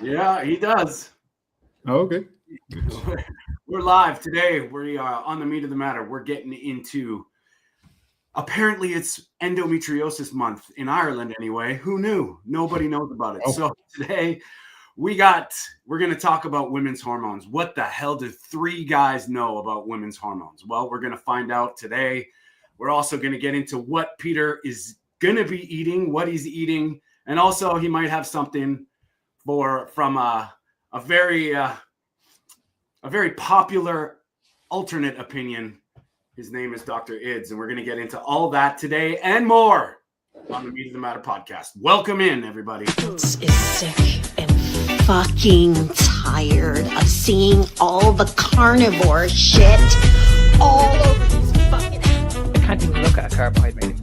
Yeah, he does. Oh, okay. We're live today. We are on the meat of the matter. We're getting into, apparently it's endometriosis month in Ireland anyway. Who knew? Nobody knows about it. Oh. So today we're going to talk about women's hormones. What the hell do three guys know about women's hormones? Well, we're going to find out today. We're also going to get into what Peter is going to be eating, what he's eating, and also he might have something from a very popular alternate opinion. His name is Dr. Ids, and we're going to get into all that today and more on the Meat of the Matter podcast. Welcome in, everybody. Is sick and fucking tired of seeing all the carnivore shit all over this fucking house. I can't even look at a carbohydrate.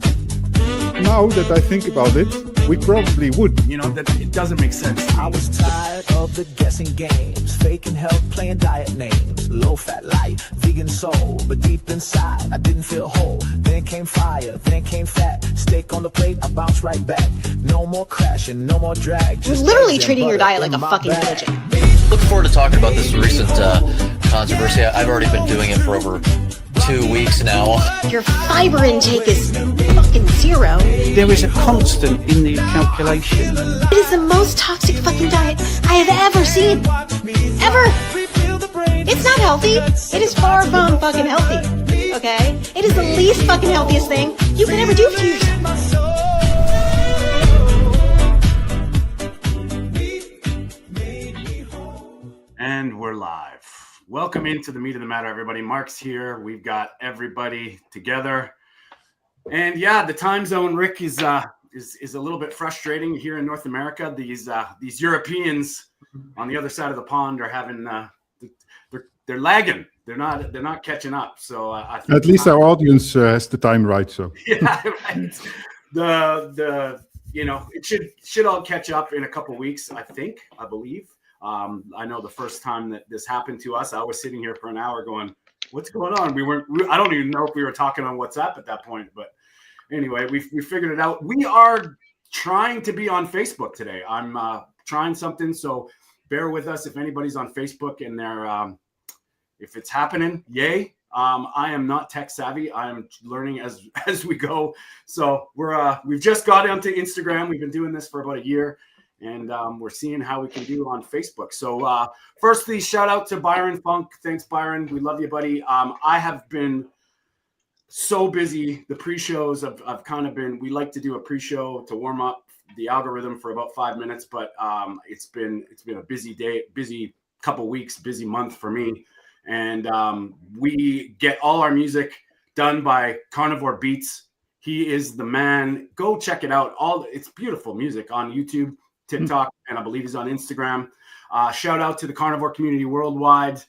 Now that I think about it, we probably would. You know, that it doesn't make sense. I was tired of the guessing games, faking health, playing diet names, low fat life, vegan soul, but deep inside I didn't feel whole. Then came fire, then came fat, steak on the plate, I bounced right back. No more crashing, no more drag. You're literally treating your diet like a fucking religion. Look forward to talking about this recent controversy. I've already been doing it for over 2 weeks now. Your fiber intake is fucking zero. There is a constant in the calculation. It is the most toxic fucking diet I have ever seen. Ever. It's not healthy. It is far from fucking healthy. Okay? It is the least fucking healthiest thing you can ever do for yourself. And we're live. Welcome into the Meat of the Matter, everybody. Mark's here. We've got everybody together. And yeah, the time zone, Rick, is a little bit frustrating here in North America. These Europeans on the other side of the pond are having they're lagging. They're not catching up. So I think At least our audience has the time right. So yeah, right. It should all catch up in a couple weeks. I believe. I know the first time that this happened to us, I was sitting here for an hour going, what's going on? I don't even know if we were talking on WhatsApp at that point, but anyway, we figured it out. We are trying to be on Facebook today. I'm trying something, so bear with us if anybody's on Facebook and they're, if it's happening, yay. I am not tech savvy. I am learning as we go. So we've just got onto Instagram. We've been doing this for about a year. And we're seeing how we can do on Facebook. So firstly, shout out to Byron Funk. Thanks, Byron. We love you, buddy. I have been so busy. The pre-shows I've kind of been, we like to do a pre-show to warm up the algorithm for about 5 minutes, but it's been a busy day, busy couple weeks, busy month for me. And we get all our music done by Carnivore Beats. He is the man. Go check it out. It's beautiful music on YouTube, TikTok, and I believe he's on Instagram. Shout out to the Carnivore community worldwide,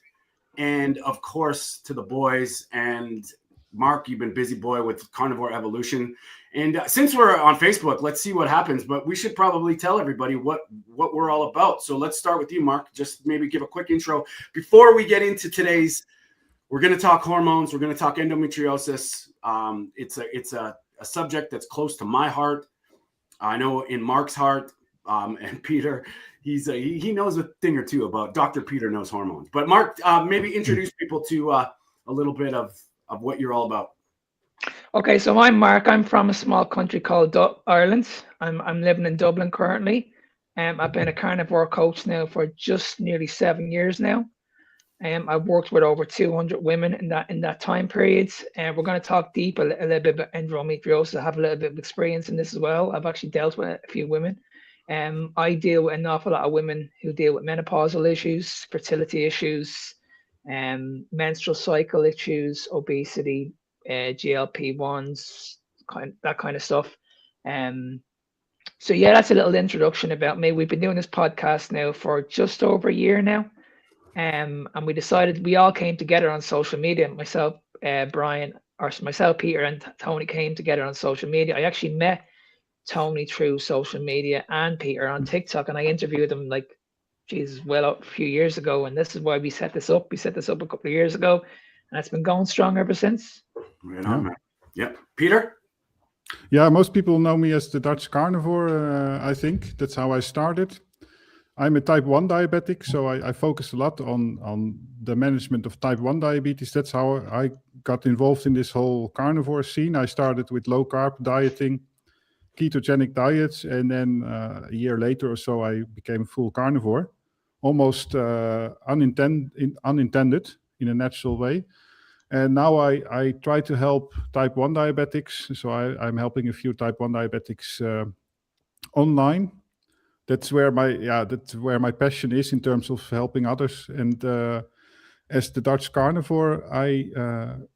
and of course to the boys. And Mark, you've been busy boy with Carnivore Evolution. And since we're on Facebook, let's see what happens. But we should probably tell everybody what we're all about. So let's start with you, Mark. Just maybe give a quick intro before we get into today's. We're going to talk hormones. We're going to talk endometriosis. It's a subject that's close to my heart. I know in Mark's heart. And Peter, he knows a thing or two about. Dr. Peter knows hormones. But Mark, maybe introduce people to a little bit of what you're all about. Okay, so I'm Mark. I'm from a small country called Ireland. I'm living in Dublin currently. I've been a carnivore coach now for just nearly 7 years now. I've worked with over 200 women in that time period. And we're going to talk deep a little bit about endometriosis. I have a little bit of experience in this as well. I've actually dealt with a few women. I deal with an awful lot of women who deal with menopausal issues, fertility issues, menstrual cycle issues, obesity, GLP-1s, that kind of stuff. So yeah, that's a little introduction about me. We've been doing this podcast now for just over a year now. And we decided, we all came together on social media. Myself, Peter, and Tony came together on social media. I actually met Tony through social media and Peter on TikTok, and I interviewed him a few years ago, and this is why we set this up. We set this up a couple of years ago, and it's been going strong ever since. Right on, man. Yep. Peter? Yeah, most people know me as the Dutch Carnivore. I think that's how I started. I'm a type 1 diabetic, so I focus a lot on the management of type 1 diabetes. That's how I got involved in this whole carnivore scene. I started with low carb dieting, ketogenic diets, and then a year later or so, I became full carnivore, almost unintended in a natural way. And now I try to help type 1 diabetics. So I'm helping a few type 1 diabetics online. That's where my passion is in terms of helping others. And as the Dutch carnivore, I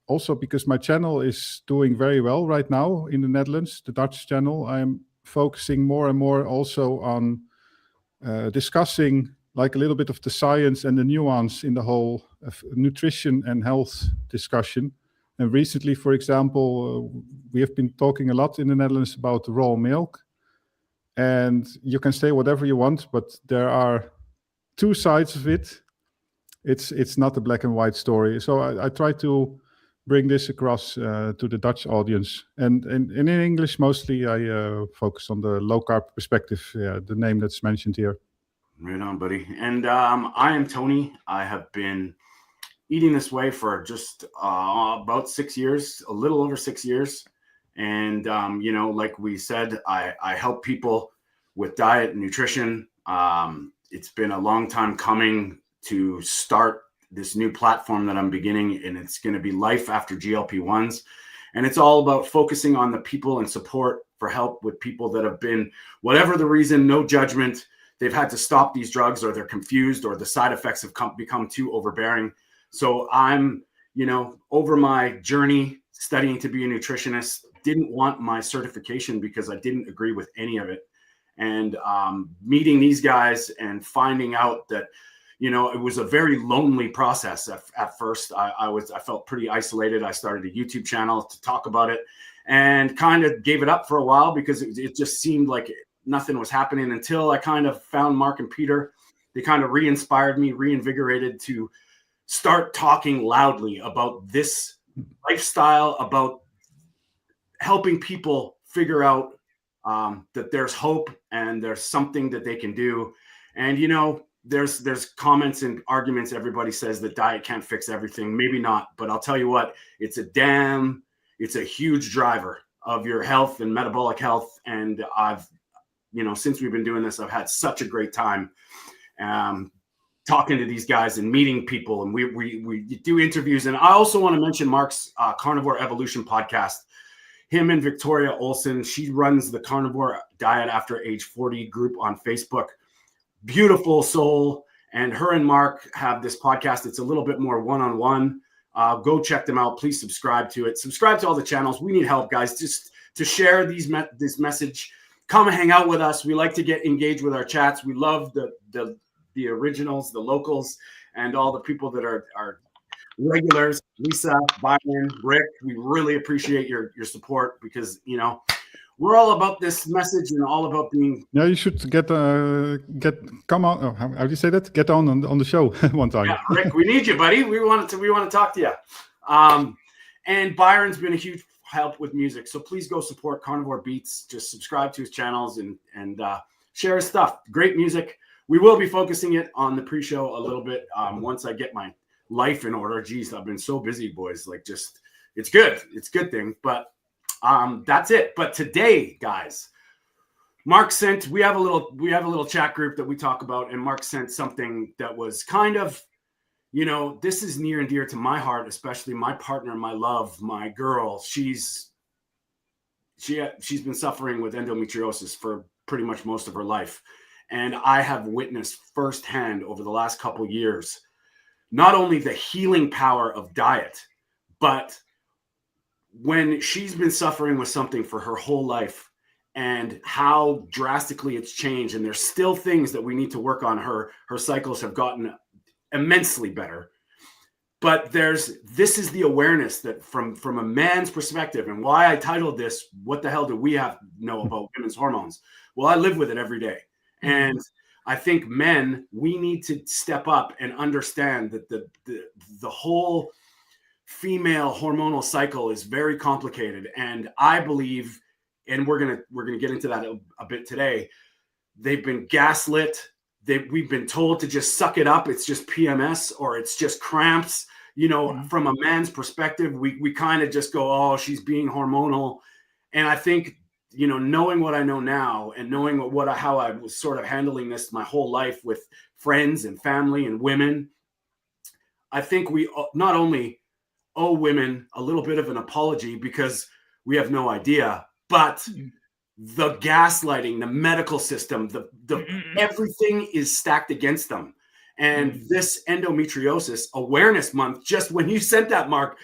also, because my channel is doing very well right now in the Netherlands, the Dutch channel, I'm focusing more and more also on discussing like a little bit of the science and the nuance in the whole nutrition and health discussion. And recently, for example, we have been talking a lot in the Netherlands about raw milk. And you can say whatever you want, but there are two sides of it. It's not a black and white story. So I try to bring this across to the Dutch audience. And in English, mostly I focus on the low carb perspective, the name that's mentioned here. Right on, buddy. And I am Tony. I have been eating this way for just about 6 years, a little over 6 years. And, like we said, I help people with diet and nutrition. It's been a long time coming to start this new platform that I'm beginning, and it's going to be Life After GLP-1s. And it's all about focusing on the people and support for help with people that have been, whatever the reason, no judgment, they've had to stop these drugs, or they're confused, or the side effects have become too overbearing. So I'm, over my journey studying to be a nutritionist, didn't want my certification because I didn't agree with any of it. And meeting these guys and finding out that, it was a very lonely process at first. I felt pretty isolated. I started a YouTube channel to talk about it and kind of gave it up for a while because it just seemed like nothing was happening until I kind of found Mark and Peter. They kind of re-inspired me, reinvigorated to start talking loudly about this lifestyle, about helping people figure out that there's hope and there's something that they can do. And, there's comments and arguments. Everybody says that diet can't fix everything. Maybe not, but I'll tell you what, it's a huge driver of your health and metabolic health. And I've, since we've been doing this, I've had such a great time talking to these guys and meeting people. And we do interviews. And I also want to mention Mark's Carnivore Evolution podcast. Him and Victoria Olsen, she runs the Carnivore Diet After Age 40 group on Facebook. Beautiful soul. And her and Mark have this podcast. It's a little bit more one-on-one. Go check them out. Please subscribe to it. Subscribe to all the channels. We need help, guys, just to share this message. Come hang out with us. We like to get engaged with our chats. We love the originals, the locals, and all the people that are regulars. Lisa, Byron, Rick, we really appreciate your support because, we're all about this message and all about being. Yeah, you should come on. Oh, how do you say that? Get on the show one time. Yeah, Rick, we need you, buddy. We want to talk to you. And Byron's been a huge help with music, so please go support Carnivore Beats. Just subscribe to his channels and share his stuff. Great music. We will be focusing it on the pre-show a little bit once I get my life in order. Jeez, I've been so busy, boys. It's good. It's a good thing, but. That's it. But today, guys, Mark sent. We have a little chat group that we talk about, and Mark sent something that was kind of, this is near and dear to my heart, especially my partner, my love, my girl. She's been suffering with endometriosis for pretty much most of her life, and I have witnessed firsthand over the last couple years not only the healing power of diet, but when she's been suffering with something for her whole life and how drastically it's changed. And there's still things that we need to work on. Her cycles have gotten immensely better, but this is the awareness that from a man's perspective, and why I titled this, what the hell do we have to know about women's hormones? Well, I live with it every day. And I think men, we need to step up and understand that the whole female hormonal cycle is very complicated. And I believe, and we're gonna get into that a bit today, they've been gaslit, we've been told to just suck it up. It's just PMS or it's just cramps. You know, from a man's perspective, we kind of just go, oh, she's being hormonal. And I think, you know, knowing what I know now and knowing how I was sort of handling this my whole life with friends and family and women, I think we not only owe women a little bit of an apology because we have no idea, but the gaslighting, the medical system, the everything is stacked against them. And this endometriosis awareness month, just when you sent that, Mark,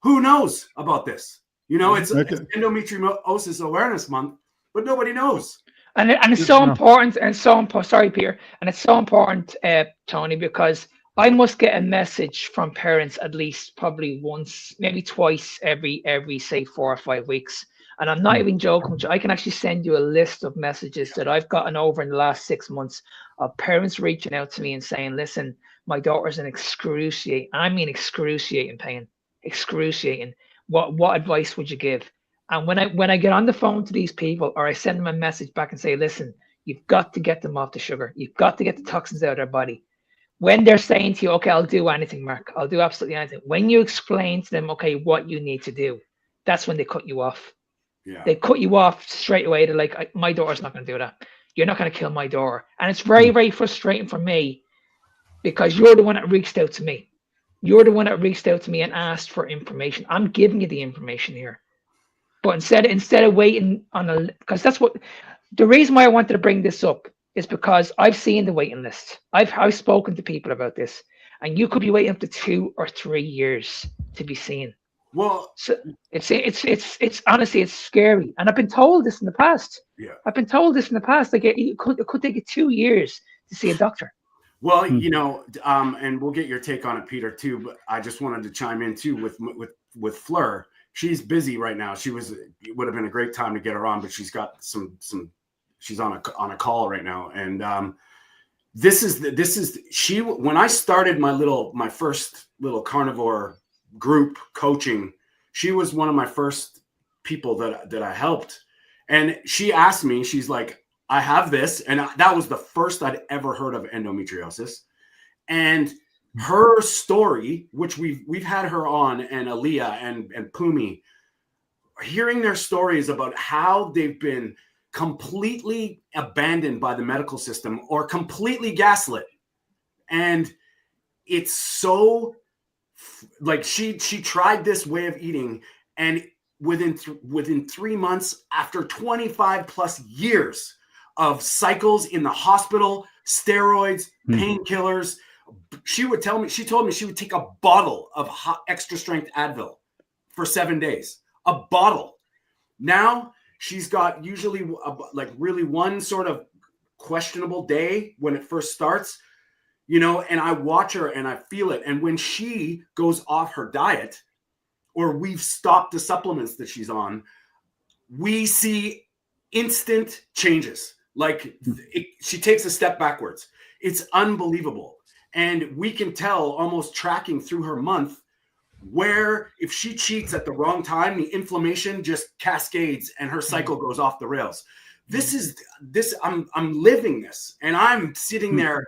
who knows about this? You know, it's endometriosis awareness month, but nobody knows. And it's so important, and sorry, Peter, and it's so important, Tony, because I must get a message from parents at least probably once, maybe twice every say 4 or 5 weeks. And I'm not even joking. I can actually send you a list of messages that I've gotten over in the last 6 months of parents reaching out to me and saying, listen, my daughter's in excruciating pain, excruciating. What advice would you give? And when I get on the phone to these people, or I send them a message back and say, listen, you've got to get them off the sugar. You've got to get the toxins out of their body. When they're saying to you, okay, I'll do anything, Mark, I'll do absolutely anything. When you explain to them, okay, what you need to do, that's when they cut you off. Yeah. They cut you off straight away. They're like, my daughter's not going to do that. You're not going to kill my daughter. And it's very, very frustrating for me because you're the one that reached out to me. You're the one that reached out to me and asked for information. I'm giving you the information here. But instead of waiting on because that's what the reason why I wanted to bring this up is because I've seen the waiting list. I've spoken to people about this, and you could be waiting up to 2 or 3 years to be seen. Well, so it's honestly, it's scary. And I've been told this in the past. Yeah. I've been told this in the past. Like it could take you 2 years to see a doctor. Well, you know, and we'll get your take on it, Peter, too. But I just wanted to chime in too with Fleur. She's busy right now. It would have been a great time to get her on, but she's got she's on a call right now. And when I started my first little carnivore group coaching, she was one of my first people that I helped. And she asked me, she's like, I have this. And that was the first I'd ever heard of endometriosis. And her story, which we've had her on, and Aaliyah and Pumi, hearing their stories about how they've been completely abandoned by the medical system or completely gaslit. And it's so like she tried this way of eating, and within 3 months, after 25 plus years of cycles in the hospital, steroids, painkillers, she told me she would take a bottle of hot extra strength Advil for 7 days, a bottle. Now she's got usually like really one sort of questionable day when it first starts, you know, and I watch her and I feel it. And when she goes off her diet, or we've stopped the supplements that she's on, we see instant changes. Like she takes a step backwards. It's unbelievable. And we can tell, almost tracking through her month, where if she cheats at the wrong time, the inflammation just cascades and her cycle goes off the rails. I'm living this, and I'm sitting there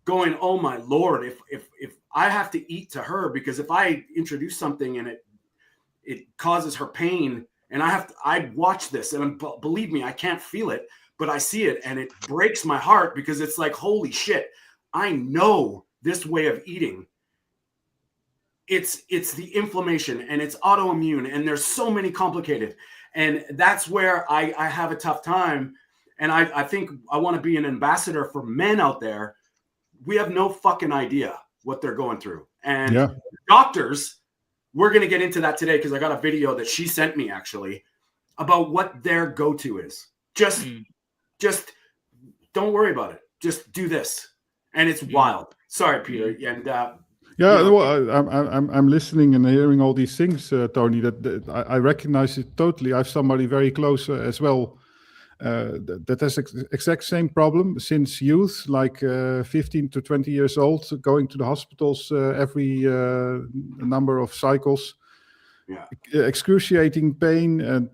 going, oh my Lord, if I have to eat to her, because if I introduce something and it causes her pain, and I watch this, and believe me, I can't feel it, but I see it, and it breaks my heart, because it's like, holy shit, I know this way of eating. It's the inflammation, and it's autoimmune, and there's so many complicated, and that's where I have a tough time. And I think I want to be an ambassador for men out there. We have no fucking idea what they're going through. And doctors, we're going to get into that today, because I got a video that she sent me actually about what their go-to is. Just don't worry about it. Just do this. And it's wild. Sorry, Peter. And well, I'm listening and hearing all these things, Tony. That I recognize it totally. I have somebody very close as well that has exact same problem since youth, like 15 to 20 years old, going to the hospitals every number of cycles, excruciating pain, and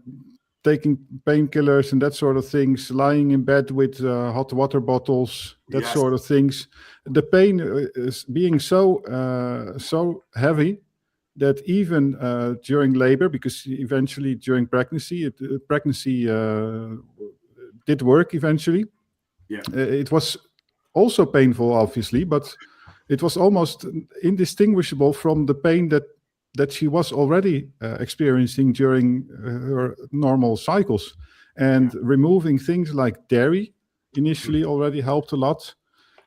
taking painkillers and that sort of things, lying in bed with hot water bottles, that sort of things. The pain is being so heavy that even during labor, because eventually during pregnancy, pregnancy did work eventually. Yeah, it was also painful, obviously, but it was almost indistinguishable from the pain that she was already experiencing during her normal cycles. And removing things like dairy initially already helped a lot.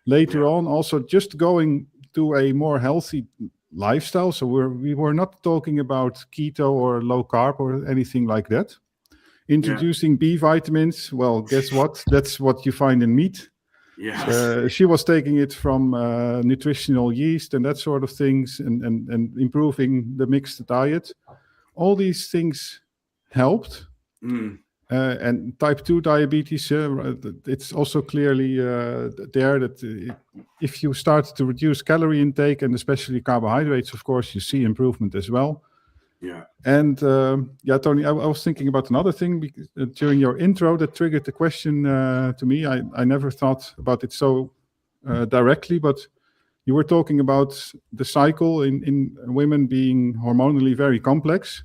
Later on, also just going to a more healthy lifestyle. So we were not talking about keto or low carb or anything like that. Introducing B vitamins. Well, guess what? That's what you find in meat. Yes. She was taking it from nutritional yeast and that sort of things, and improving the mixed diet. All these things helped. And type 2 diabetes, it's also clearly there that if you start to reduce calorie intake and especially carbohydrates, of course, you see improvement as well. Yeah. And Tony, I was thinking about another thing because, during your intro that triggered the question to me. I never thought about it so directly, but you were talking about the cycle in women being hormonally very complex.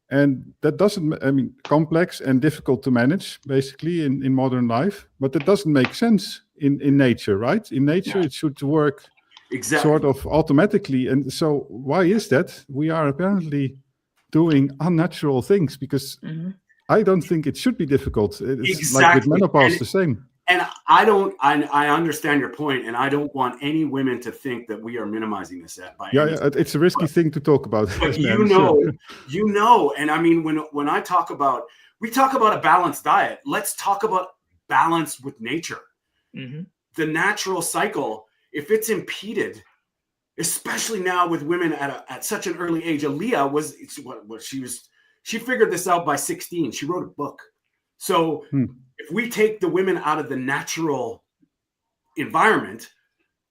And that doesn't, complex and difficult to manage, basically, in modern life. But that doesn't make sense in nature, right? In nature, it should work sort of automatically. And so why is that? We are apparently doing unnatural things because I don't think it should be difficult. It's like with menopause, the same. And I understand your point, and I don't want any women to think that we are minimizing this by any means. It's a risky thing to talk about. But you know, and I mean, when I talk about, we talk about a balanced diet, let's talk about balance with nature. The natural cycle, if it's impeded, especially now with women at such an early age. Aaliyah she figured this out by 16. She wrote a book. So if we take the women out of the natural environment,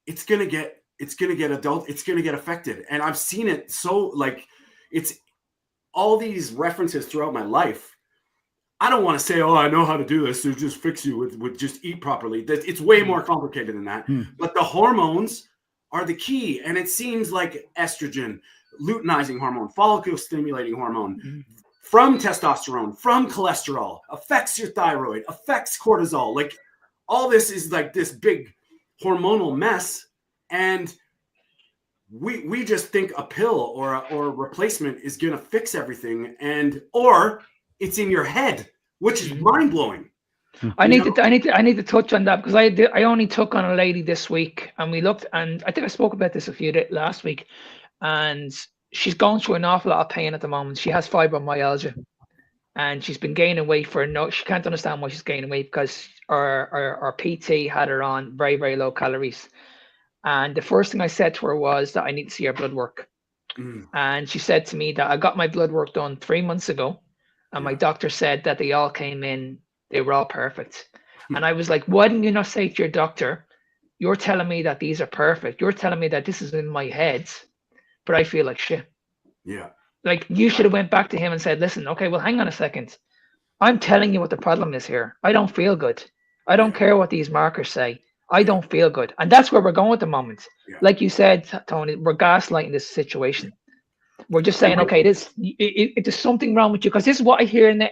it's gonna get affected. And I've seen it it's all these references throughout my life. I don't want to say, I know how to do this, so just fix you with just eat properly. It's way more complicated than that. But the hormones are the key. And it seems like estrogen, luteinizing hormone, follicle stimulating hormone, from testosterone, from cholesterol, affects your thyroid, affects cortisol. Like, all this is like this big hormonal mess. And we just think a pill or a replacement is going to fix everything, or it's in your head, which is mind blowing. I need to touch on that because I only took on a lady this week, and we looked, and I think I spoke about this last week, and she's going through an awful lot of pain at the moment. She has fibromyalgia, and she's been gaining weight she can't understand why she's gaining weight because our PT had her on very, very low calories. And the first thing I said to her was that I need to see her blood work. And she said to me that I got my blood work done 3 months ago, and my doctor said that they all came in, they were all perfect. And I was like, why didn't you not say to your doctor, you're telling me that these are perfect. You're telling me that this is in my head, but I feel like shit. Yeah. Like, you should have went back to him and said, listen, okay, well, hang on a second. I'm telling you what the problem is here. I don't feel good. I don't care what these markers say. I don't feel good. And that's where we're going at the moment. Yeah. Like you said, Tony, we're gaslighting this situation. We're just saying, okay, there's something wrong with you, because this is what I hear in the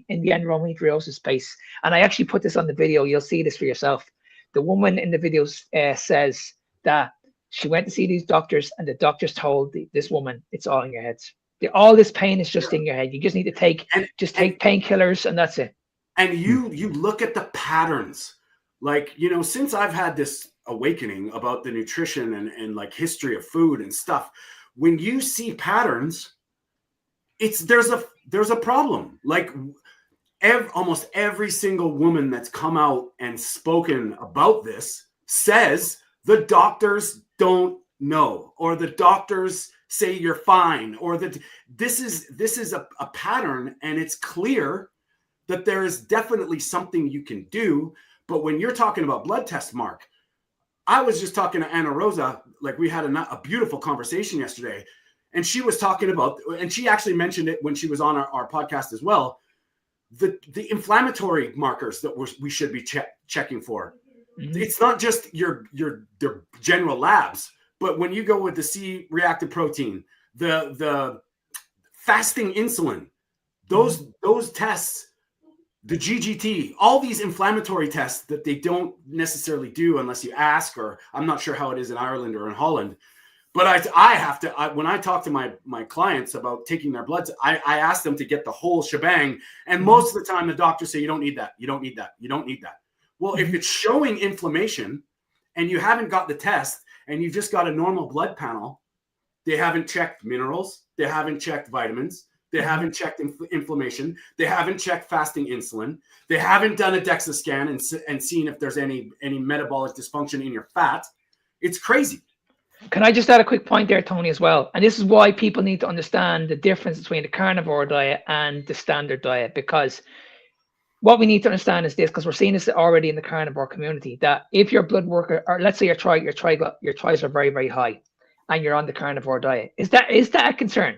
endometriosis space. And I actually put this on the video. You'll see this for yourself. The woman in the video says that she went to see these doctors, and the doctors told this woman, it's all in your head. All this pain is just in your head. You just need to take painkillers, and that's it. And you look at the patterns. Like, since I've had this awakening about the nutrition and like history of food and stuff, when you see patterns, there's a problem. Like, almost every single woman that's come out and spoken about this says the doctors don't know, or the doctors say you're fine, or that this is a pattern, and it's clear that there is definitely something you can do. But when you're talking about blood tests, Mark, I was just talking to Anna Rosa, like we had a beautiful conversation yesterday, and she was talking about, and she actually mentioned it when she was on our podcast as well. the inflammatory markers that we should be checking for. It's not just your general labs, but when you go with the C-reactive protein, the fasting insulin, those tests, the GGT, all these inflammatory tests that they don't necessarily do unless you ask, or I'm not sure how it is in Ireland or in Holland. But I have to, when I talk to my clients about taking their bloods, I ask them to get the whole shebang. And most of the time, the doctors say, you don't need that. You don't need that. You don't need that. Well, if it's showing inflammation and you haven't got the test and you've just got a normal blood panel, they haven't checked minerals. They haven't checked vitamins. They haven't checked inflammation. They haven't checked fasting insulin. They haven't done a DEXA scan and seen if there's any metabolic dysfunction in your fat. It's crazy. Can I just add a quick point there, Tony, as well? And this is why people need to understand the difference between the carnivore diet and the standard diet, because what we need to understand is this, because we're seeing this already in the carnivore community, that if your blood worker, or let's say your tris are very, very high and you're on the carnivore diet, is that a concern?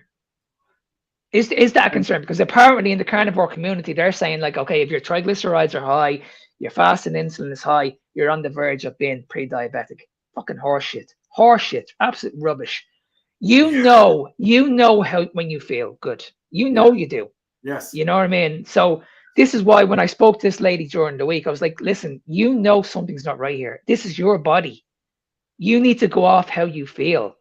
Is that a concern? Because apparently in the carnivore community, they're saying like, okay, if your triglycerides are high, your fasting insulin is high, you're on the verge of being pre-diabetic. Fucking horseshit, absolute rubbish. You know how when you feel good, you do. Yes. You know what I mean? So this is why when I spoke to this lady during the week, I was like, listen, something's not right here. This is your body. You need to go off how you feel.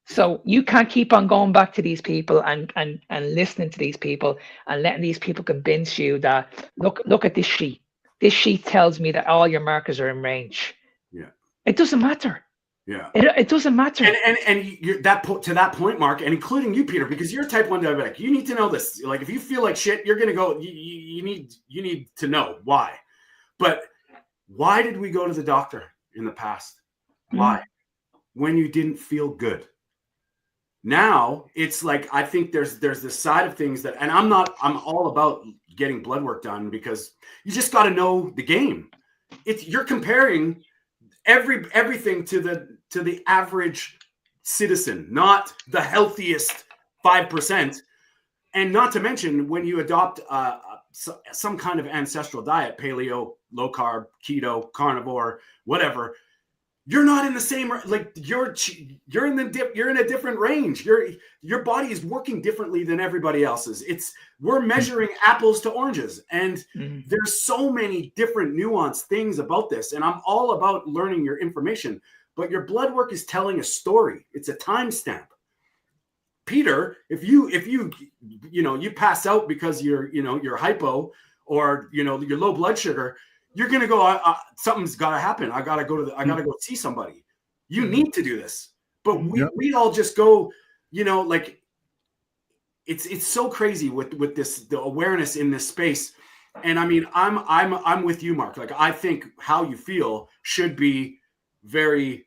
So you can't keep on going back to these people and listening to these people and letting these people convince you that look at this sheet. This sheet tells me that all your markers are in range. Yeah. It doesn't matter. Yeah. It doesn't matter. And you're to that point, Mark, and including you, Peter, because you're type 1 diabetic. You need to know this. Like if you feel like shit, you're gonna go. You need to know why. But why did we go to the doctor in the past? Why? When you didn't feel good. Now it's like I think there's this side of things that, and I'm all about getting blood work done because you just got to know the game. You're comparing everything to the average citizen, not the healthiest 5%. And not to mention when you adopt some kind of ancestral diet, paleo, low carb, keto, carnivore, whatever, you're not in the same, like you're in a different range. Your body is working differently than everybody else's. We're measuring apples to oranges, and there's so many different nuanced things about this. And I'm all about learning your information, but your blood work is telling a story. It's a timestamp. Peter, if you pass out because you're hypo or your low blood sugar, you're going to go, something's got to happen. I got to go see somebody. You need to do this. But we all just go, like it's so crazy with this, the awareness in this space. And I mean, I'm with you, Mark. Like, I think how you feel should be the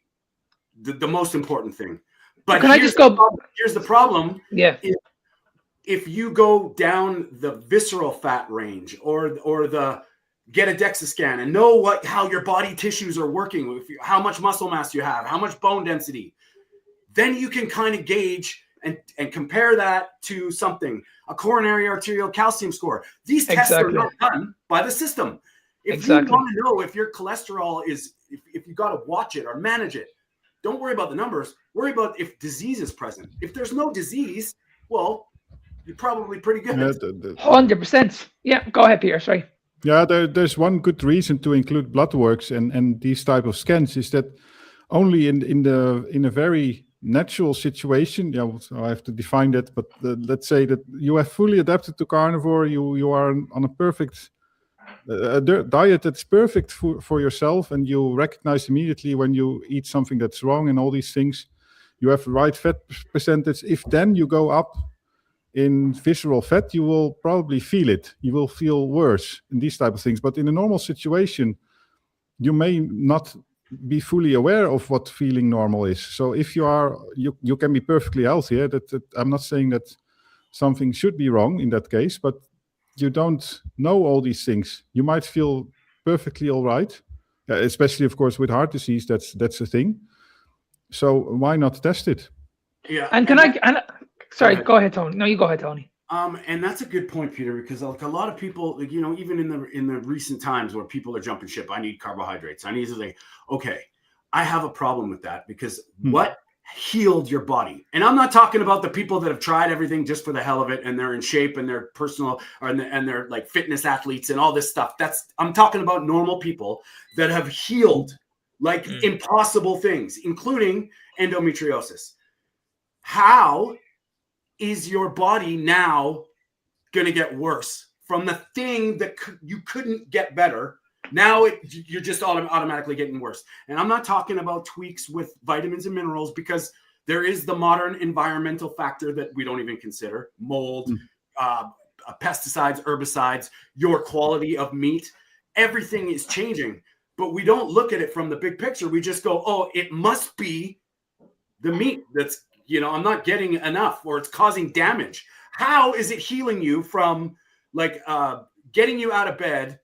most important thing. But here's the problem. Yeah. If you go down the visceral fat range or the get a DEXA scan and know how your body tissues are working, how much muscle mass you have, how much bone density, then you can kind of gauge and compare that to something, a coronary arterial calcium score. These tests are not done by the system. If you want to know if your cholesterol is, if you got to watch it or manage it, don't worry about the numbers. Worry about if disease is present. If there's no disease, well, you're probably pretty good. 100%. Yeah, go ahead, Peter. Sorry. Yeah, there's one good reason to include blood works and these type of scans is that only in a very natural situation. Yeah, so I have to define that. But let's say that you have fully adapted to carnivore. You are on a perfect diet that's perfect for yourself, and you recognize immediately when you eat something that's wrong and all these things. You have the right fat percentage. If then you go up in visceral fat, you will probably feel it. You will feel worse in these type of things. But in a normal situation, you may not be fully aware of what feeling normal is. So if you are, you can be perfectly healthy. Yeah? That I'm not saying that something should be wrong in that case, but you don't know all these things. You might feel perfectly all right, especially, of course, with heart disease. That's a thing. So why not test it? Yeah. And sorry, go ahead, Tony. No, you go ahead, Tony. And that's a good point, Peter, because like a lot of people, like, you know, even in the recent times where people are jumping ship, I need carbohydrates. I need to like, okay, I have a problem with that because what healed your body? And I'm not talking about the people that have tried everything just for the hell of it and they're in shape and they're personal and they're like fitness athletes and all this stuff. I'm talking about normal people that have healed like impossible things, including endometriosis. How is your body now going to get worse from the thing that you couldn't get better? Now you're just automatically getting worse. And I'm not talking about tweaks with vitamins and minerals because there is the modern environmental factor that we don't even consider. Mold, pesticides, herbicides, your quality of meat, everything is changing. But we don't look at it from the big picture. We just go, oh, it must be the meat that's, you know, I'm not getting enough or it's causing damage. How is it healing you from like getting you out of bed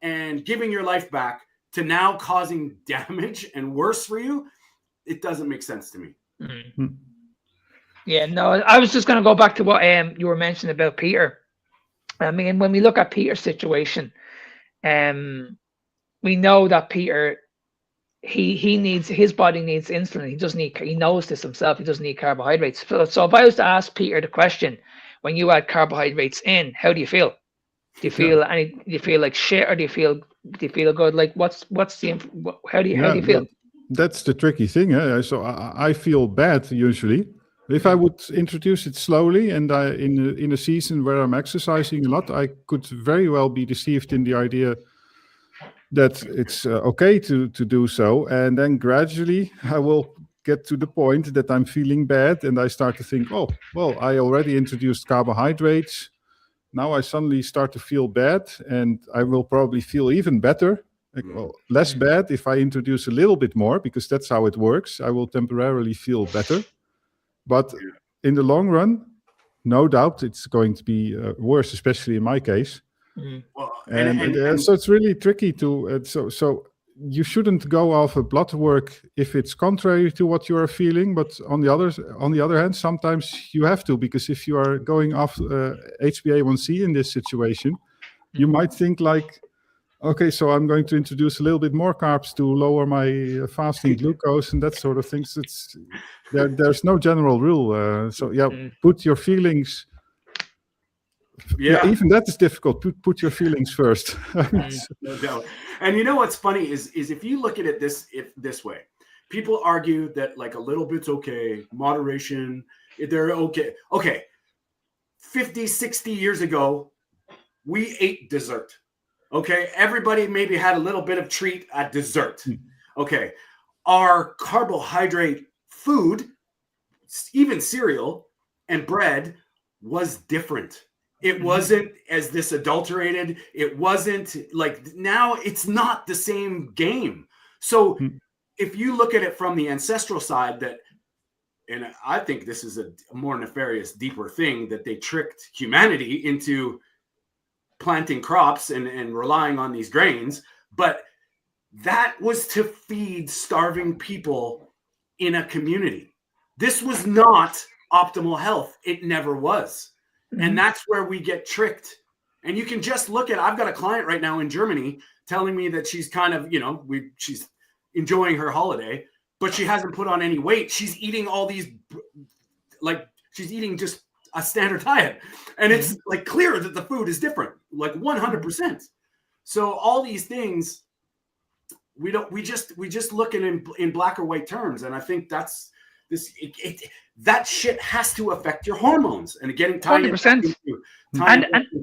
and giving your life back to now causing damage and worse for you? It doesn't make sense to me. Yeah, no, I was just going to go back to what you were mentioning about Peter. I mean, when we look at Peter's situation, we know that Peter, his body needs insulin. He knows this himself. He doesn't need carbohydrates. So if I was to ask Peter the question, when you add carbohydrates in, how do you feel? Do you feel do you feel like shit, or do you feel good? Like how do you feel? That's the tricky thing. So I feel bad usually. If I would introduce it slowly and in a season where I'm exercising a lot, I could very well be deceived in the idea that it's okay to do so. And then gradually I will get to the point that I'm feeling bad and I start to think, oh, well, I already introduced carbohydrates. Now I suddenly start to feel bad and I will probably feel even better. Less bad if I introduce a little bit more, because that's how it works. I will temporarily feel better. But in the long run, no doubt it's going to be worse, especially in my case. Well, So it's really tricky to so you shouldn't go off a blood work if it's contrary to what you are feeling. But on the other hand, sometimes you have to, because if you are going off HbA1c in this situation, you might think like, okay, so I'm going to introduce a little bit more carbs to lower my fasting glucose and that sort of things. There's no general rule. Put your feelings. Yeah, even that is difficult. Put your feelings first. No doubt. And you know what's funny is if you look at it this way, people argue that like a little bit's okay, moderation, they're okay. Okay, 50, 60 years ago, we ate dessert. Okay, everybody maybe had a little bit of treat at dessert. Okay, our carbohydrate food, even cereal and bread, was different. It wasn't as this adulterated. It wasn't like, now it's not the same game. So if you look at it from the ancestral side, and I think this is a more nefarious, deeper thing, that they tricked humanity into planting crops and relying on these grains, but that was to feed starving people in a community. This was not optimal health. It never was. And that's where we get tricked. And you can just look at, I've got a client right now in Germany telling me that she's kind of, she's enjoying her holiday, but she hasn't put on any weight. She's eating all these, like, she's eating just a standard diet. And it's like clear that the food is different, like 100%. So all these things, we just look at it in black or white terms. And I think that's that shit has to affect your hormones and getting tied 100%. into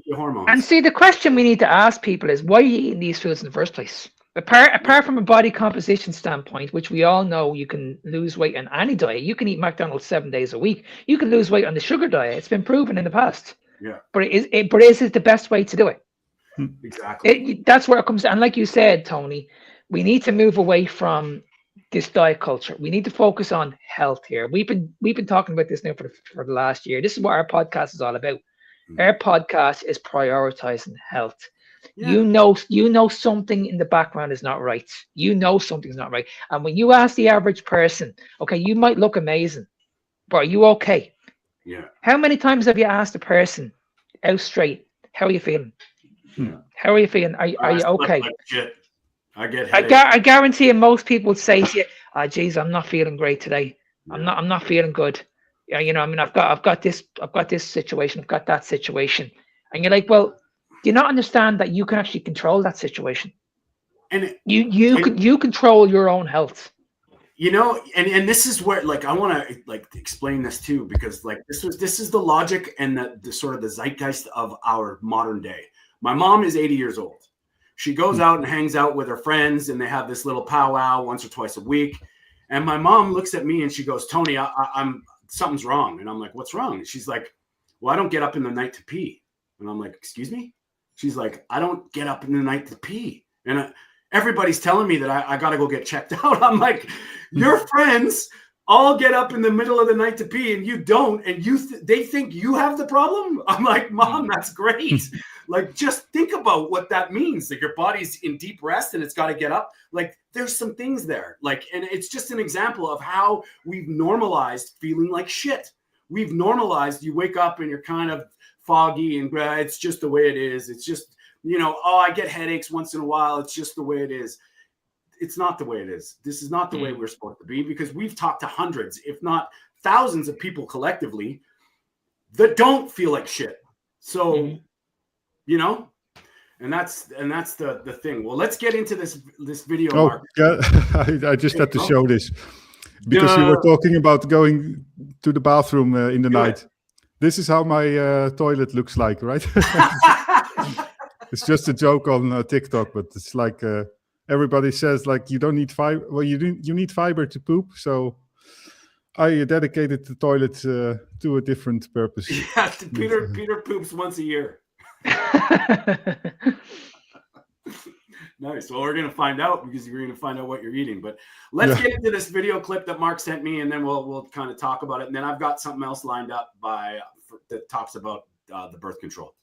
your hormones. And see, the question we need to ask people is, why are you eating these foods in the first place? Apart from a body composition standpoint, which we all know you can lose weight on any diet. You can eat McDonald's 7 days a week. You can lose weight on the sugar diet. It's been proven in the past. Yeah. But is it the best way to do it? Exactly. That's where it comes down. And like you said, Tony, we need to move away from this diet culture. We need to focus on health here. We've been talking about this now for the last year. This is what our podcast is all about. Our podcast is prioritizing health. Yeah. You know something in the background is not right. You know something's not right. And when you ask the average person, okay, you might look amazing, but are you okay? Yeah. How many times have you asked a person, out straight. How are you feeling? Yeah. How are you feeling? Are you okay? Like shit. I get headaches. I guarantee you, most people would say to you, "Oh, geez, I'm not feeling great today. I'm not feeling good. Yeah, you know, I mean, I've got this situation, I've got that situation," and you're like, "Well, do you not understand that you can actually control that situation? And you control your own health." You know, and this is where, like, I want to like explain this too, because like this is the logic and the sort of the zeitgeist of our modern day. My mom is 80 years old. She goes out and hangs out with her friends, and they have this little powwow once or twice a week. And my mom looks at me and she goes, "Tony, I'm something's wrong." And I'm like, "What's wrong?" And she's like, "Well, I don't get up in the night to pee." And I'm like, "Excuse me?" She's like, "I don't get up in the night to pee." And everybody's telling me that I got to go get checked out. I'm like, your friends all get up in the middle of the night to pee and you don't, and they think you have the problem? I'm like, Mom, that's great. Like, just think about what that means. Like, your body's in deep rest and it's got to get up. Like, there's some things there. Like, and it's just an example of how we've normalized feeling like shit. We've normalized, you wake up and you're kind of foggy and it's just the way it is. It's just, you know, oh, I get headaches once in a while. It's just the way it is. It's not the way it is. This is not the way we're supposed to be, because we've talked to hundreds, if not thousands of people collectively that don't feel like shit. So, you know, and that's the thing. Well, let's get into this video. Oh, Mark. yeah. I just had to show this because you were talking about going to the bathroom in the night. This is how my toilet looks like, right? It's just a joke on TikTok, but it's like everybody says, like, you don't need fiber. Well, you need fiber to poop. So I dedicated the toilet to a different purpose. Yeah, Peter poops once a year. Nice. Well, we're going to find out, because you're going to find out what you're eating. But let's get into this video clip that Mark sent me, and then we'll kind of talk about it. And then I've got something else lined up that talks about the birth control.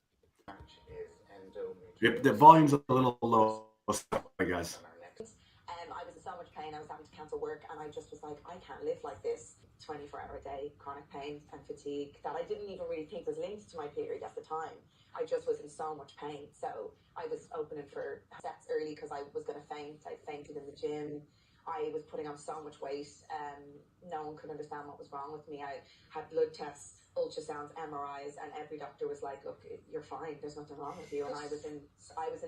The volume's a little low, guys. I was in so much pain. I was having to cancel work, and I just was like, I can't live like this. 24-hour day, chronic pain and fatigue that I didn't even really think was linked to my period at the time. I just was in so much pain. So I was opening for sets early because I was going to faint. I fainted in the gym. I was putting on so much weight. No one could understand what was wrong with me. I had blood tests, ultrasounds, MRIs, and every doctor was like, "Look, you're fine. There's nothing wrong with you." And I was in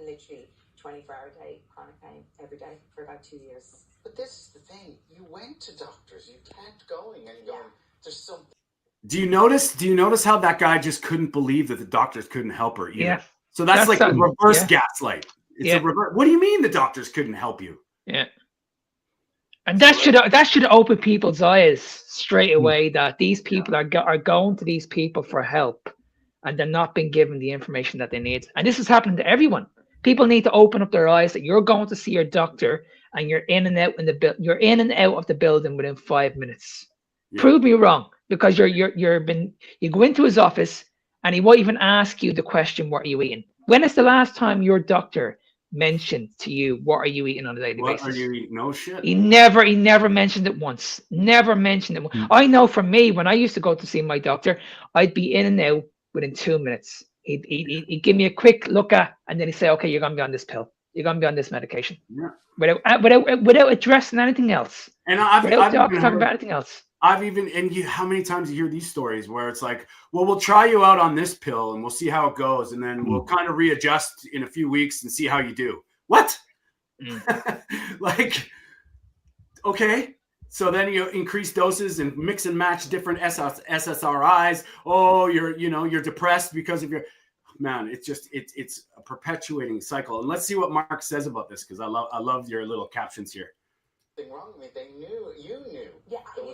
literally 24-hour day chronic pain every day for about 2 years. But this is the thing. You went to doctors. You kept going and going. There's something. Do you notice how that guy just couldn't believe that the doctors couldn't help her either? Yeah. So that's like a reverse gaslight. It's a reverse. What do you mean the doctors couldn't help you? Yeah. And that should open people's eyes straight away that these people are going to these people for help, and they're not being given the information that they need. And this is happening to everyone. People need to open up their eyes that you're going to see your doctor and you're in and out of the building within 5 minutes. Yeah. Prove me wrong, because you go into his office and he won't even ask you the question, "What are you eating?" When is the last time your doctor mentioned to you, "What are you eating on a daily basis?" What are you eating? No shit. He never mentioned it once. Never mentioned it. I know for me, when I used to go to see my doctor, I'd be in and out within 2 minutes. He'd give me a quick look at, and then he'd say, "Okay, you're gonna be on this pill. You're gonna be on this medication." Yeah. Without addressing anything else. And I've talking about anything else. How many times you hear these stories where it's like, "Well, we'll try you out on this pill and we'll see how it goes, and then we'll kind of readjust in a few weeks and see how you do." What? Like, okay. So then you increase doses and mix and match different SSRIs. Oh, you're depressed because of your, man. It's a perpetuating cycle. And let's see what Mark says about this, because I love your little captions here. Wrong with me. They knew. You knew. Yeah, you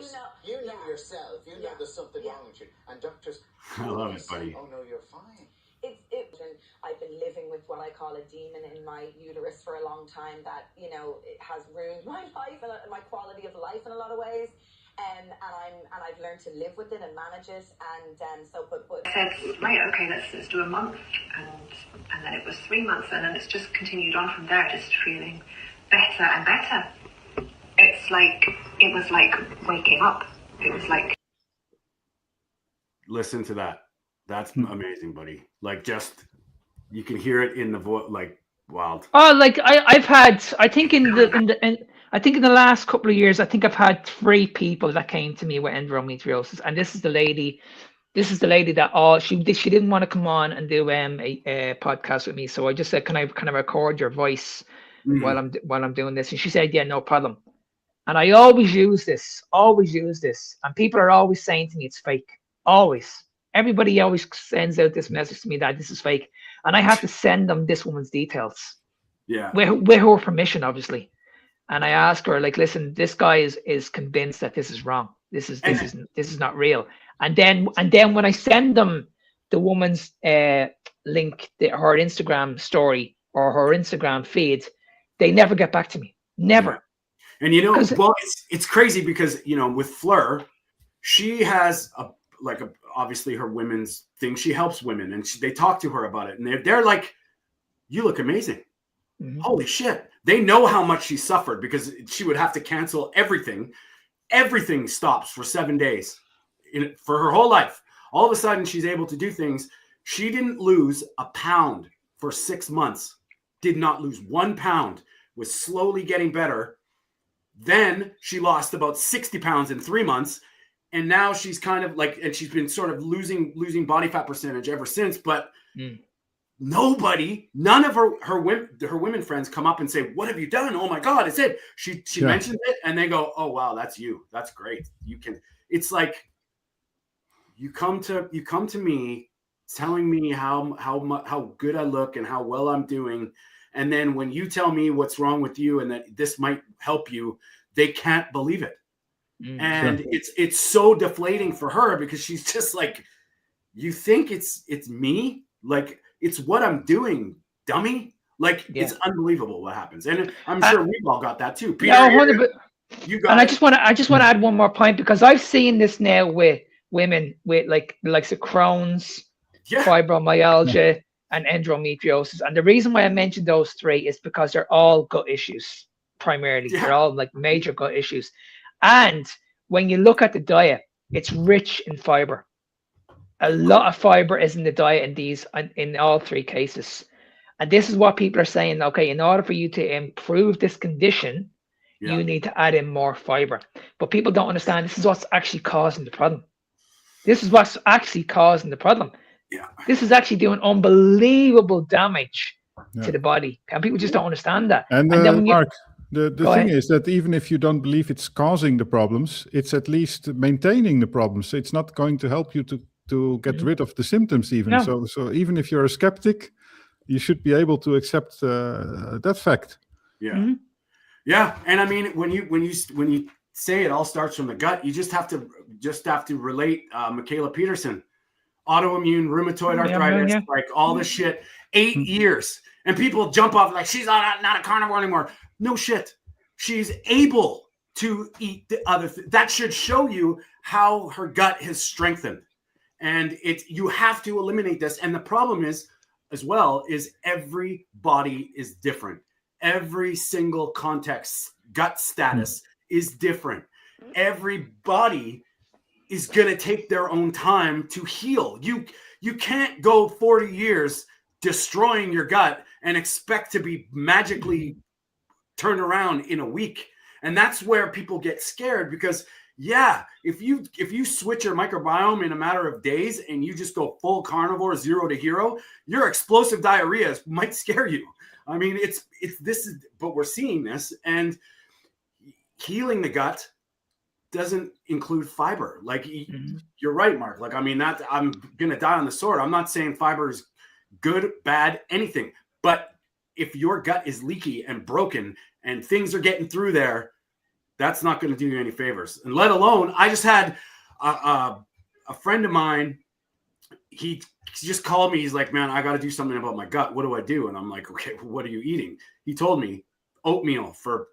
knew yourself. You knew there's something wrong with you. And doctors. I love it, buddy. Oh no, you're fine. I've been living with what I call a demon in my uterus for a long time that, it has ruined my life and my quality of life in a lot of ways. And I've learned to live with it and manage it. And but I said, right, okay, let's do a month, and then it was 3 months, and then it's just continued on from there, just feeling better and better. It was like waking up. It was like. Listen to that. That's amazing, buddy. Like, just you can hear it in the voice, like wild. Oh, like I've had, I think in the last couple of years, I think I've had 3 people that came to me with endometriosis, and this is the lady that she didn't want to come on and do a podcast with me, so I just said, can I record your voice while I'm doing this? And she said, yeah, no problem. And I always use this, and people are always saying to me it's fake. Always. Everybody always sends out this message to me that this is fake, and I have to send them this woman's details. Yeah. With her permission, obviously. And I ask her, like, listen, this guy is convinced that this is wrong. This is not real. And then when I send them the woman's link, her Instagram story or her Instagram feed, they never get back to me. Never. Yeah. And you know, well, it's crazy because, you know, with Fleur, she has obviously her women's thing. She helps women, and they talk to her about it, and they're like, you look amazing. Mm-hmm. Holy shit. They know how much she suffered because she would have to cancel everything. Everything stops for 7 days for her whole life. All of a sudden, she's able to do things. She didn't lose a pound for 6 months. Did not lose 1 pound. Was slowly getting better. Then she lost about 60 pounds in 3 months. And now she's kind of like, and she's been sort of losing body fat percentage ever since. But none of her women friends come up and say, what have you done? Oh my God, it's it. She mentions it, and they go, oh wow, that's you. That's great. You can, it's like, you come to me telling me how good I look and how well I'm doing. And then when you tell me what's wrong with you and that this might help you, they can't believe it. And it's so deflating for her because she's just like, you think it's me? Like, it's what I'm doing, dummy. Like, it's unbelievable what happens. And I'm sure we've all got that too. Peter, you got and it. I just want to add one more point, because I've seen this now with women with like the likes of Crohn's, fibromyalgia, and endometriosis. And the reason why I mentioned those 3 is because they're all gut issues primarily. They're all like major gut issues. And when you look at the diet, it's rich in fiber. A lot of fiber is in the diet in all 3 cases. And this is what people are saying, okay, in order for you to improve this condition, you need to add in more fiber. But people don't understand this is what's actually causing the problem. This is what's actually causing the problem. Yeah. This is actually doing unbelievable damage to the body. And people just don't understand that. And then Mark, the thing is that even if you don't believe it's causing the problems, it's at least maintaining the problems. It's not going to help you to get rid of the symptoms even. No. So even if you're a skeptic, you should be able to accept that fact. Yeah. Yeah. And I mean, when you say it all starts from the gut, you just have to relate Michaela Peterson, autoimmune rheumatoid arthritis, like all this shit, 8 years. And people jump off like, she's not a carnivore anymore. No shit. She's able to eat the other that should show you how her gut has strengthened. And you have to eliminate this. And the problem is, as well, is every body is different. Every single context, gut status is different. Every body is going to take their own time to heal. You can't go 40 years destroying your gut and expect to be magically turned around in a week. And that's where people get scared because, if you switch your microbiome in a matter of days and you just go full carnivore, 0 to hero, your explosive diarrhea might scare you. I mean, but we're seeing this, and healing the gut doesn't include fiber. Like you're right, Mark. Like, I mean, I'm going to die on the sword. I'm not saying fiber is good, bad, anything, but if your gut is leaky and broken and things are getting through there, that's not going to do you any favors. And let alone, I just had a friend of mine, he just called me. He's like, man, I got to do something about my gut. What do I do? And I'm like, okay, what are you eating? He told me oatmeal for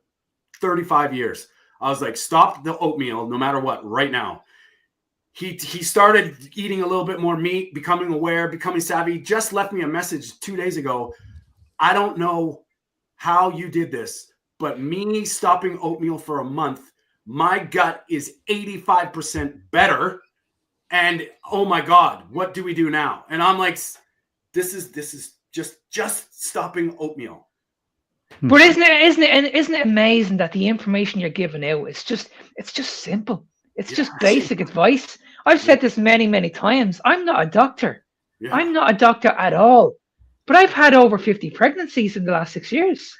35 years. I was like, stop the oatmeal no matter what right now. He started eating a little bit more meat, becoming aware, becoming savvy. Just left me a message 2 days ago. I don't know how you did this, but me stopping oatmeal for a month, my gut is 85% better. And oh my God, what do we do now? And I'm like, this is just stopping oatmeal. But isn't it amazing that the information you're giving out it's just simple. It's just basic advice. I've said this many times. I'm not a doctor. Yeah. I'm not a doctor at all. But I've had over 50 pregnancies in the last 6 years.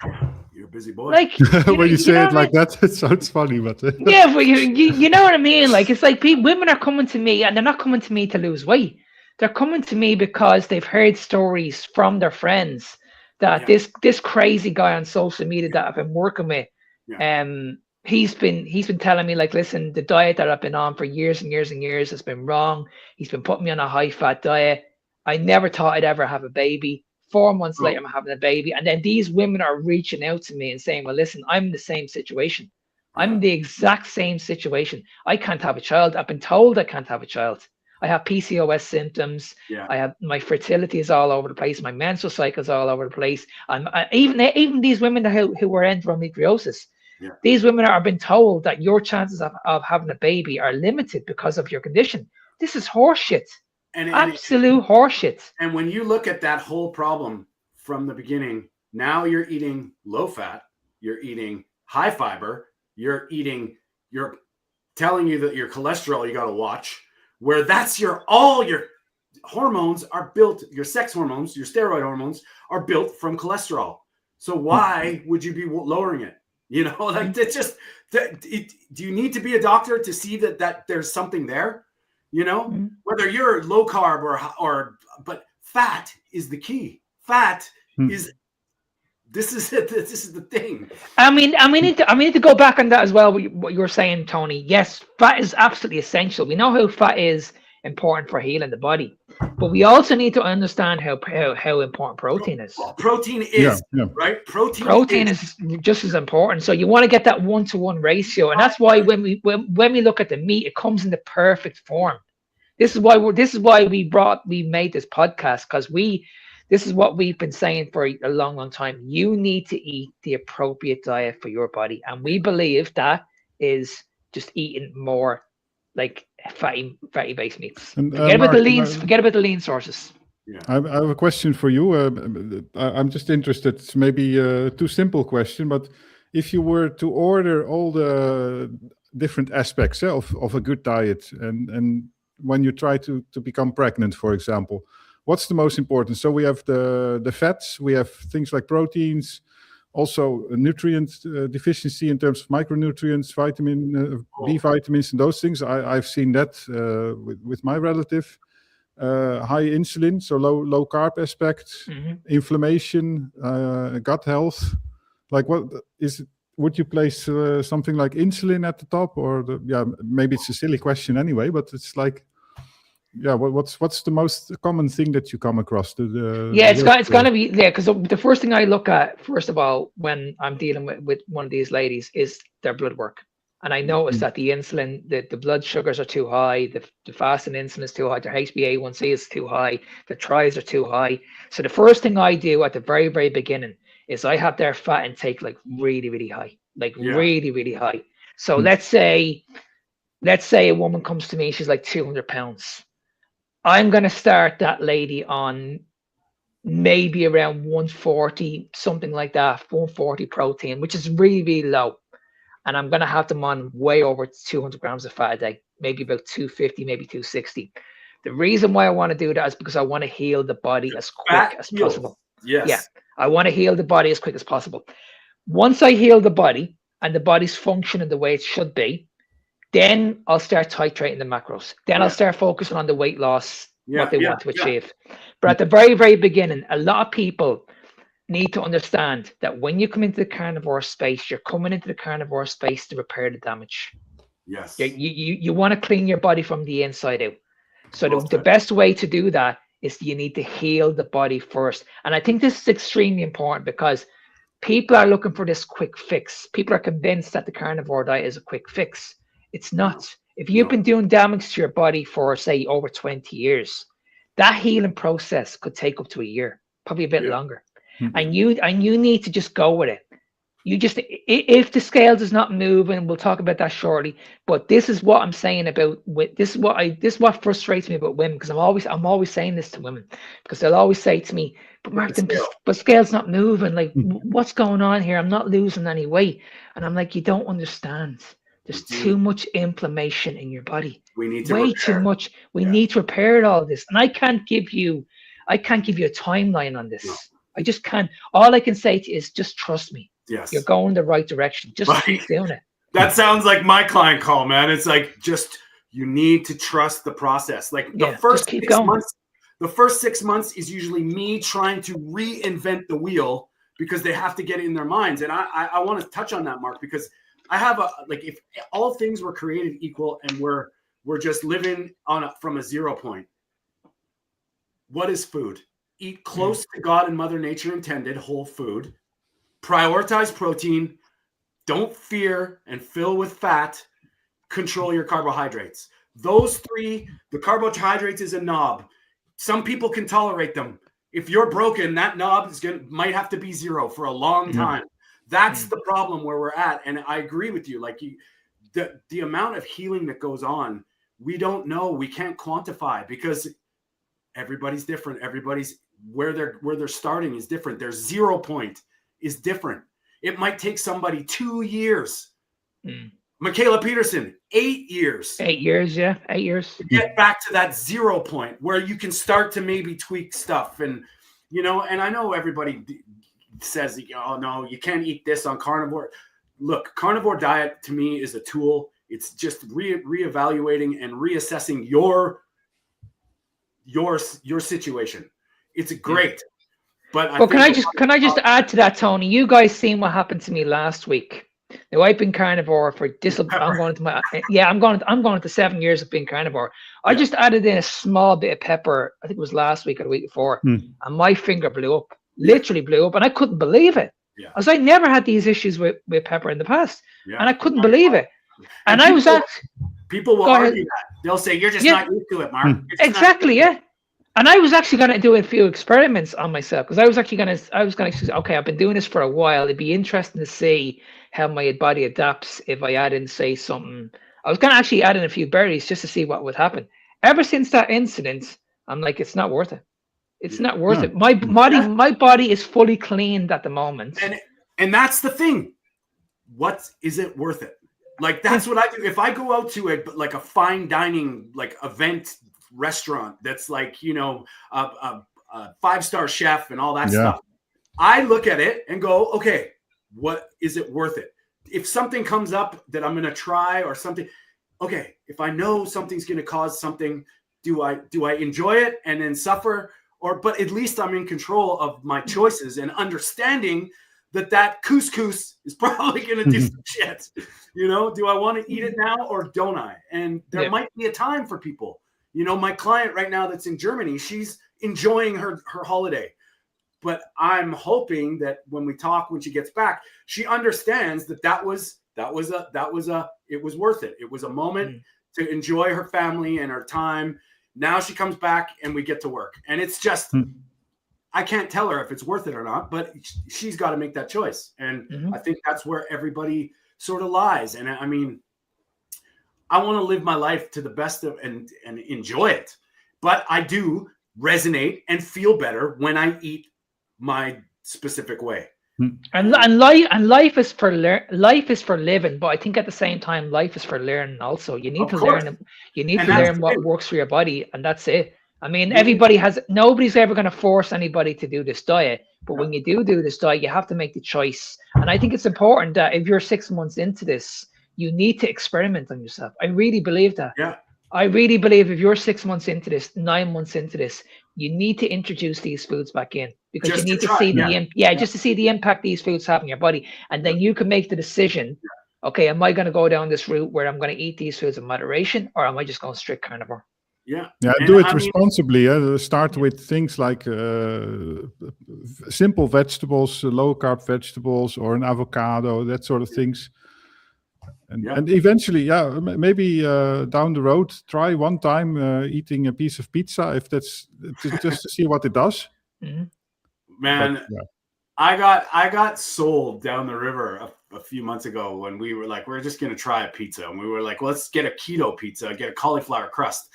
You're a busy boy. Like when you say it like that, it sounds funny, but yeah, but you know what I mean? Like, it's like women are coming to me, and they're not coming to me to lose weight. They're coming to me because they've heard stories from their friends that this crazy guy on social media that I've been working with, he's been telling me, like, listen, the diet that I've been on for years and years and years has been wrong. He's been putting me on a high fat diet. I never thought I'd ever have a baby. 4 months later, I'm having a baby. And then these women are reaching out to me and saying, well, listen, I'm in the same situation. I'm in the exact same situation. I can't have a child. I've been told I can't have a child. I have PCOS symptoms. Yeah. I have, my fertility is all over the place. My menstrual cycle is all over the place. And even these women who are endometriosis, these women are been told that your chances of having a baby are limited because of your condition. This is horseshit. Absolute horseshit. And when you look at that whole problem from the beginning, now you're eating low fat, you're eating high fiber, you're telling you that your cholesterol you got to watch, where that's all your hormones are built, your sex hormones, your steroid hormones are built from cholesterol. So why would you be lowering it? You know, like, it's just, do you need to be a doctor to see that there's something there? You know, whether you're low carb but fat is the key. Fat is, this is the thing. I need to go back on that as well. What you were saying, Tony. Yes, fat is absolutely essential. We know how fat is important for healing the body, but we also need to understand how important protein is. Well, protein is right. Protein is just as important. So you want to get that 1-to-1 ratio, and that's why when we look at the meat, it comes in the perfect form. This is why we made this podcast, because this is what we've been saying for a long time. You need to eat the appropriate diet for your body, and we believe that is just eating more like fatty based meats. And, forget about the lean sources. Yeah. I have a question for you. I'm just interested. It's maybe a too simple question, but if you were to order all the different aspects of a good diet, and when you try to become pregnant, for example, what's the most important? So we have the fats, we have things like proteins, also a nutrient deficiency in terms of micronutrients, B vitamins, and those things. I've seen that with my relative. High insulin, so low carb aspect, inflammation, gut health. Like, what is it? Would you place something like insulin at the top, or maybe it's a silly question anyway, but it's like, what's the most common thing that you come across? It's gonna be because the first thing I look at, first of all, when I'm dealing with one of these ladies, is their blood work. And I noticed that the insulin, the blood sugars are too high, the fasting insulin is too high, their HbA1c is too high, the tris are too high. So the first thing I do at the very, very beginning is I have their fat intake like really, really high, really, really high. So let's say a woman comes to me, she's like 200 pounds. I'm going to start that lady on maybe around 140, something like that, 140 protein, which is really, really low. And I'm going to have them on way over 200 grams of fat a day, maybe about 250, maybe 260. The reason why I want to do that is because I want to heal the body as quick as possible. Yes. Yeah, I want to heal the body as quick as possible. Once I heal the body and the body's functioning the way it should be, then I'll start titrating the macros. Then I'll start focusing on the weight loss, what they want to achieve. But at the very, very beginning, a lot of people need to understand that when you come into the carnivore space, you're coming into the carnivore space to repair the damage. Yes. You want to clean your body from the inside out. So the best way to do that is you need to heal the body first. And I think this is extremely important because people are looking for this quick fix. People are convinced that the carnivore diet is a quick fix. It's not. If you've been doing damage to your body for, say, over 20 years, that healing process could take up to a year, probably a bit longer. And you need to just go with it. You just, if the scale does not move, and we'll talk about that shortly. But this is what I'm saying about. This is what frustrates me about women, because I'm always saying this to women, because they'll always say to me, "But Mark, but scale's not moving. Like, what's going on here? I'm not losing any weight." And I'm like, you don't understand. There's too much inflammation in your body. We need to way too much. We need to repair all this, and I can't give you a timeline on this. No. I just can't. All I can say to you is just trust me. Yes. You're going the right direction. Just keep doing it. That sounds like my client call, man. It's like, just, you need to trust the process. Like the first 6 months, the first 6 months is usually me trying to reinvent the wheel, because they have to get it in their minds. And I want to touch on that, Mark, because I have if all things were created equal and we're just living from a 0 point. What is food? Eat close to God and Mother Nature intended, whole food. Prioritize protein, don't fear and fill with fat, control your carbohydrates. Those three, the carbohydrates is a knob. Some people can tolerate them. If you're broken, that knob might have to be 0 for a long time. That's the problem where we're at. And I agree with you. Like the amount of healing that goes on, we don't know. We can't quantify, because everybody's different. Everybody's where they're starting is different. Their 0 point is different. It might take somebody 2 years. Michaela Peterson, 8 years. 8 years, yeah, 8 years. To get back to that 0 point where you can start to maybe tweak stuff. And, and I know everybody says, oh, no, you can't eat this on carnivore. Look, carnivore diet to me is a tool. It's just reevaluating and reassessing your situation. It's great. But can I just add to that, Tony? You guys seen what happened to me last week. Now, I've been carnivore for I'm going into 7 years of being carnivore. I just added in a small bit of pepper. I think it was last week or the week before, and my finger blew up, literally blew up, and I couldn't believe it. Yeah. I was like, never had these issues with pepper in the past, and I couldn't believe it. And I was people will argue that. They'll say, you're just not used to it, Mark. Exactly, yeah. And I was actually going to do a few experiments on myself, because I was going to say, okay, I've been doing this for a while. It'd be interesting to see how my body adapts if I add in, say, something. I was going to actually add in a few berries just to see what would happen. Ever since that incident, I'm like, it's not worth it. It's not worth it. My body is fully cleaned at the moment. And that's the thing. What is it worth it? Like, that's what I do. If I go out to a fine dining event restaurant that's a 5-star chef and all that stuff, I look at it and go, okay, what is it worth it? If something comes up that I'm going to try or something, okay, if I know something's going to cause something, do I enjoy it and then suffer? But at least I'm in control of my choices and understanding that couscous is probably going to do some shit. Do I want to eat it now or don't I? And there might be a time for people. My client right now that's in Germany, she's enjoying her holiday. But I'm hoping that when she gets back, she understands that it was worth it. It was a moment to enjoy her family and her time. Now she comes back and we get to work. And it's just, I can't tell her if it's worth it or not, but she's got to make that choice. And I think that's where everybody sort of lies. And I mean, I want to live my life to the best of and enjoy it. But I do resonate and feel better when I eat my specific way. And life is for living, but I think at the same time, life is for learning also. You need to learn. You need to learn what works for your body, and that's it. I mean, nobody's ever going to force anybody to do this diet, but when you do this diet, you have to make the choice. And I think it's important that if you're 6 months into this, you need to experiment on yourself. I really believe that. Yeah. I really believe if you're 6 months into this, 9 months into this, you need to introduce these foods back in, because just you need to see just to see the impact these foods have on your body. And then you can make the decision, okay, am I going to go down this route where I'm going to eat these foods in moderation, or am I just going strict carnivore? Yeah, do it responsibly. Start with things like simple vegetables, low-carb vegetables, or an avocado, that sort of things. And eventually, maybe down the road, try one time eating a piece of pizza, if that's just to see what it does. Man, I got sold down the river a few months ago when we were like, we're just gonna try a pizza, and we were like, let's get a keto pizza, get a cauliflower crust.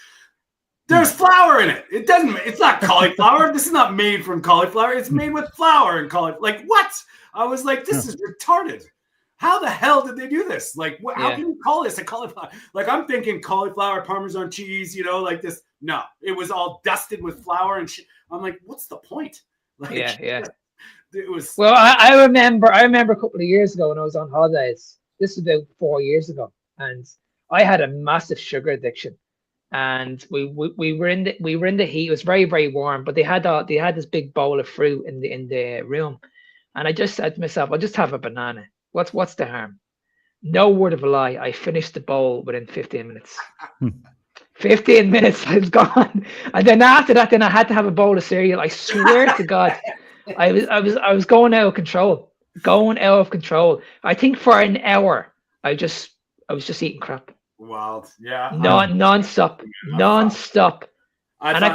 There's flour in it. It's not cauliflower. This is not made from cauliflower. It's made with flour and cauliflower. Like, what? I was like, this is retarded. How the hell did they do this? Like, how can you call this a cauliflower? Like, I'm thinking cauliflower, Parmesan cheese, like this. No, it was all dusted with flour and shit. I'm like, what's the point? Like, Yeah. It was. Well, I remember a couple of years ago when I was on holidays. This was about 4 years ago, and I had a massive sugar addiction. And we were in the heat. It was very, very warm, but they had this big bowl of fruit in the room, and I just said to myself, I'll just have a banana. What's the harm? No word of a lie, I finished the bowl within 15 minutes. 15 minutes, I was gone. And then after that, I had to have a bowl of cereal. I swear to God, I was going out of control. I think for an hour, I was just eating crap. Wild, yeah. Non-stop. I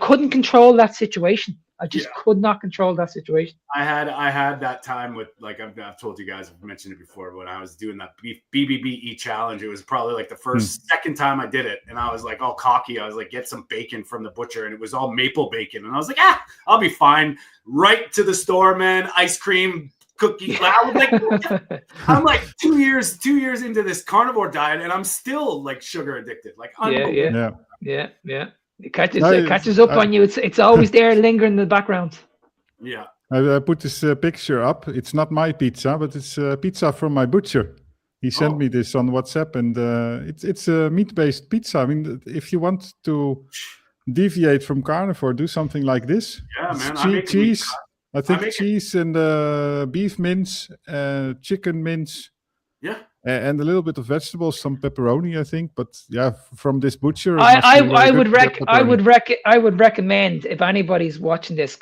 couldn't control that situation. I just could not control that situation. I had that time with, like, I've told you guys, I've mentioned it before, when I was doing that BBBE challenge. It was probably like the second time I did it, and I was like all cocky. I was like, get some bacon from the butcher, and it was all maple bacon, and I was like, I'll be fine. Right to the store, man. Ice cream, cookie. I'm like 2 years into this carnivore diet, and I'm still like sugar addicted. Like, yeah. It catches up on you. It's always there, lingering in the background. Yeah. I put this picture up. It's not my pizza, but it's pizza from my butcher. He sent me this on WhatsApp, and it's a meat-based pizza. I mean, if you want to deviate from carnivore, do something like this. Yeah, man. Cheese. I think cheese and beef mince, chicken mince. Yeah. And a little bit of vegetables, some pepperoni, I think. But yeah, from this butcher. I would recommend, if anybody's watching this,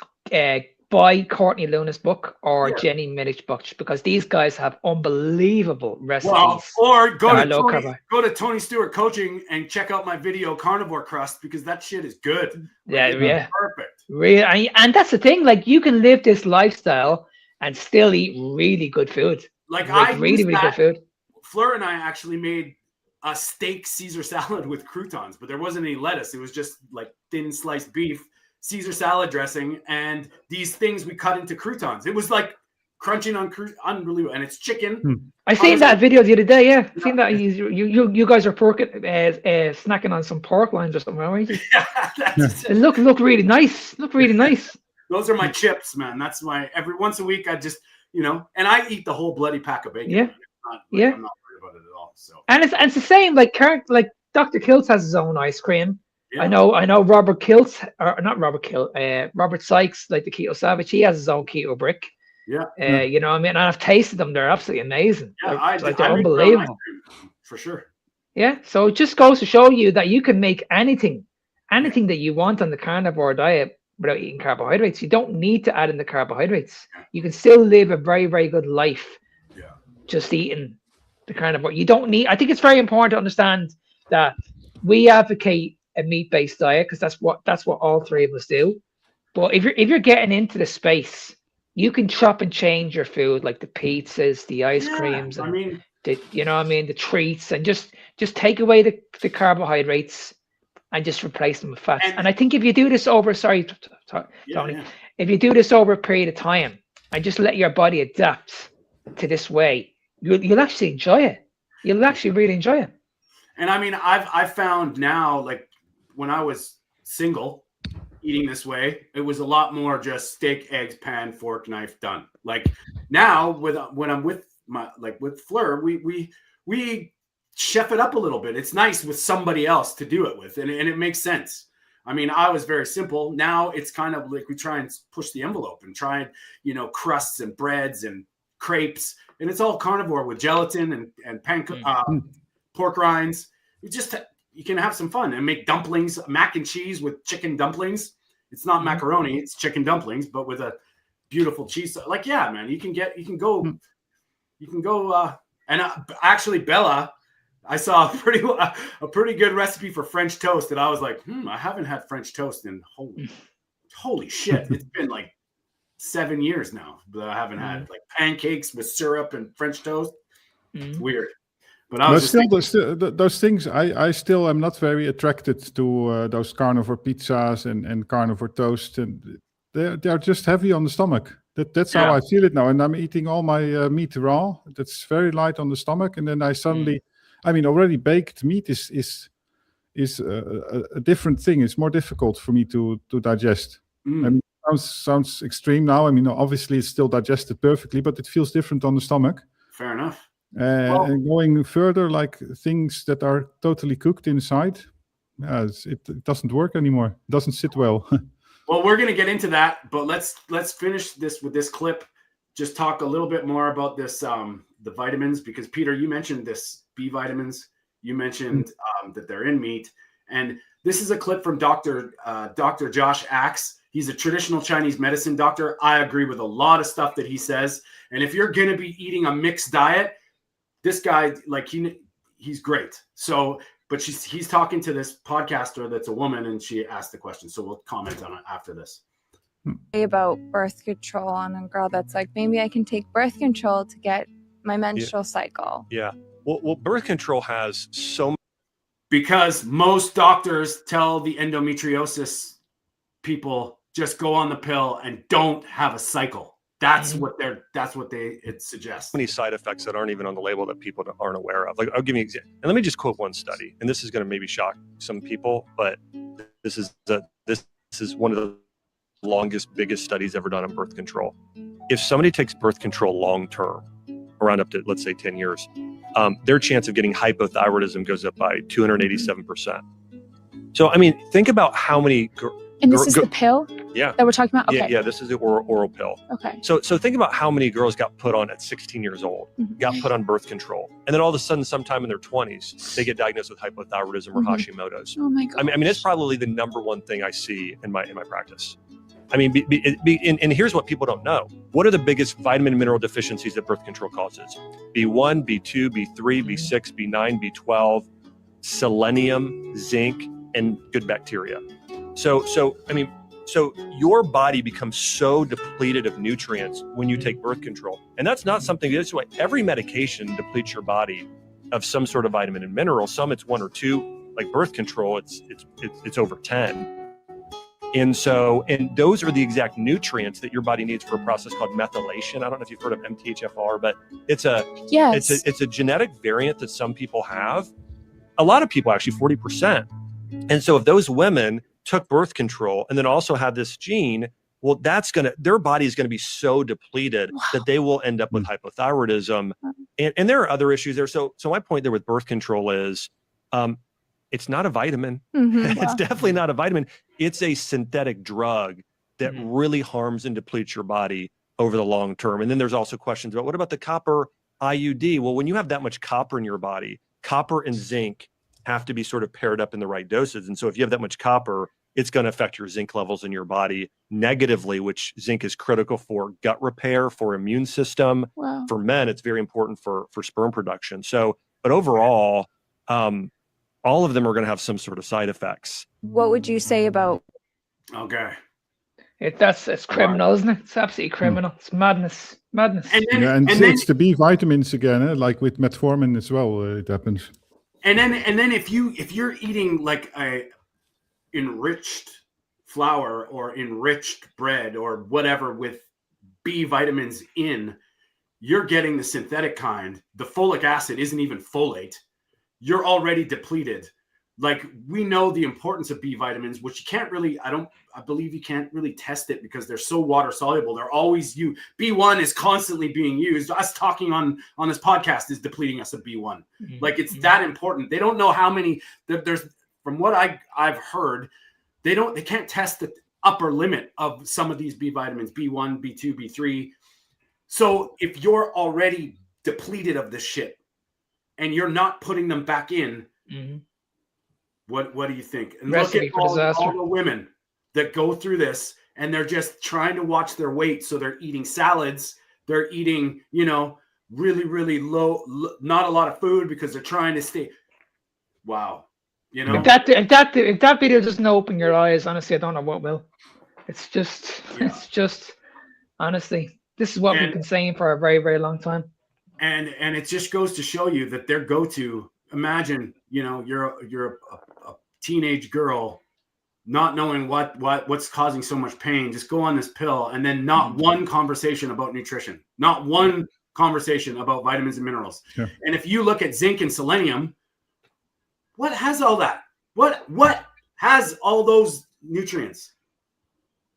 buy Courtney Luna's book or Jenny Millich's book, because these guys have unbelievable recipes. Well, or go to Tony Stewart Coaching and check out my video Carnivore Crust, because that shit is good. Yeah. Perfect. Really, and that's the thing. Like, you can live this lifestyle and still eat really good food. Like really good food. Fleur and I actually made a steak Caesar salad with croutons, but there wasn't any lettuce. It was just like thin sliced beef, Caesar salad dressing, and these things we cut into croutons. It was like crunching on unbelievable, and it's chicken. I seen that video the other day. Yeah, I seen that. You guys are snacking on some pork loins or something, aren't you? Yeah, look really nice. Those are my chips, man. That's every once a week I just, and I eat the whole bloody pack of bacon. Yeah. I'm not worried about it at all. So, and it's the same. Like Dr. Kiltz has his own ice cream. Yeah. I know Robert Kiltz, or not Robert Kiltz, Robert Sykes, like the Keto Savage. He has his own keto brick. Yeah. You know what I mean? And I've tasted them. They're absolutely amazing. Yeah, they're unbelievable. For sure. Yeah. So it just goes to show you that you can make anything that you want on the carnivore diet without eating carbohydrates. You don't need to add in the carbohydrates. You can still live a very, very good life. Just eating the carnivore. You don't need. I think it's very important to understand that we advocate a meat-based diet, because that's what all three of us do. But if you're getting into the space, you can chop and change your food, like the pizzas, the ice creams, and the treats, and just take away the carbohydrates and just replace them with fats. And I think if you do this over, Tony, if you do this over a period of time and just let your body adapt to this way, you'll actually enjoy it. You'll actually really enjoy it. And I mean, I've found now, like when I was single, eating this way, it was a lot more just steak, eggs, pan, fork, knife, done. Like now, when I'm with with Fleur, we chef it up a little bit. It's nice with somebody else to do it with, and it makes sense. I mean, I was very simple. Now it's kind of like we try and push the envelope and try and, crusts and breads and crepes, and it's all carnivore with gelatin and pork rinds. You can have some fun and make dumplings, mac and cheese with chicken dumplings. It's not macaroni, it's chicken dumplings, but with a beautiful cheese. Like, yeah, man, you can go. And actually, Bella, I saw a pretty good recipe for French toast, and I was like, I haven't had French toast in holy shit. It's been like 7 years now that I haven't had like pancakes with syrup and French toast. It's weird. But I was those things, I still am not very attracted to those carnivore pizzas and carnivore toast, and they're just heavy on the stomach. That's how I feel it now, and I'm eating all my meat raw. That's very light on the stomach, and then I suddenly, I mean, already baked meat is a different thing. It's more difficult for me to digest. I mean, sounds extreme now. I mean, obviously it's still digested perfectly, but it feels different on the stomach. Fair enough. And going further, like things that are totally cooked inside, it doesn't work anymore. It doesn't sit well. Well, we're going to get into that, but let's finish this with this clip. Just talk a little bit more about this, the vitamins, because Peter, you mentioned this B vitamins. You mentioned that they're in meat, and this is a clip from Dr. Josh Axe. He's a traditional Chinese medicine doctor. I agree with a lot of stuff that he says. And if you're going to be eating a mixed diet, this guy, like he's great. So, but he's talking to this podcaster that's a woman, and she asked the question. So we'll comment on it after this. About birth control on a girl that's like, maybe I can take birth control to get my menstrual cycle. Yeah. Well, birth control has so much. Because most doctors tell the endometriosis people just go on the pill and don't have a cycle. That's what it suggests. Many side effects that aren't even on the label that people aren't aware of. Like, I'll give you an example. And let me just quote one study. And this is going to maybe shock some people, but this is one of the longest, biggest studies ever done on birth control. If somebody takes birth control long term, around up to, let's say, 10 years, their chance of getting hypothyroidism goes up by 287%. So, I mean, think about how many... And this is the pill? Yeah. That we're talking about? Okay. Yeah, this is the oral pill. Okay. So think about how many girls got put on at 16 years old, got put on birth control. And then all of a sudden, sometime in their 20s, they get diagnosed with hypothyroidism or Hashimoto's. Oh my God. I mean, it's probably the number one thing I see in my practice. I mean, and here's what people don't know. What are the biggest vitamin and mineral deficiencies that birth control causes? B1, B2, B3, B6, B9, B12, selenium, zinc, and good bacteria. So your body becomes so depleted of nutrients when you take birth control. And that's not something, that's why every medication depletes your body of some sort of vitamin and mineral. Some it's 1 or 2, like birth control, it's over 10. And those are the exact nutrients that your body needs for a process called methylation. I don't know if you've heard of MTHFR, but it's a genetic variant that some people have. A lot of people, actually 40%. And so if those women took birth control and then also had this gene, well, their body is going to be so depleted that they will end up with hypothyroidism. And there are other issues there. So my point there with birth control is, it's not a vitamin. It's definitely not a vitamin. It's a synthetic drug that really harms and depletes your body over the long term. And then there's also questions about, what about the copper IUD? Well, when you have that much copper in your body, copper and zinc have to be sort of paired up in the right doses. And so if you have that much copper, it's going to affect your zinc levels in your body negatively, which zinc is critical for gut repair, for immune system. For men, it's very important for sperm production. So, but overall, all of them are going to have some sort of side effects. What would you say about... Okay. It's criminal, isn't it? It's absolutely criminal. It's madness. And it's the B vitamins again, like with metformin as well, it happens. And then if you're eating like a enriched flour or enriched bread or whatever with B vitamins in, you're getting the synthetic kind. The folic acid isn't even folate. You're already depleted. Like, we know the importance of B vitamins, which you can't really, I believe you can't really test it because they're so water soluble. They're always used. B1 is constantly being used. Us talking on this podcast is depleting us of B1. Like, it's that important. They don't know how many, there's, from what I've heard, they can't test the upper limit of some of these B vitamins, B1, B2, B3. So if you're already depleted of this shit and you're not putting them back in, what do you think? And look at all the women that go through this and they're just trying to watch their weight. So they're eating salads. They're eating, really, really low, not a lot of food because they're trying to stay. Wow. If that video doesn't open your eyes, honestly, I don't know what will. It's just Honestly, this is what we've been saying for a very, very long time. And it just goes to show you that their go-to, imagine, you're a teenage girl not knowing what's causing so much pain, just go on this pill, and then not one conversation about nutrition, not one conversation about vitamins and minerals. Yeah. And if you look at zinc and selenium, what has all that? What has all those nutrients?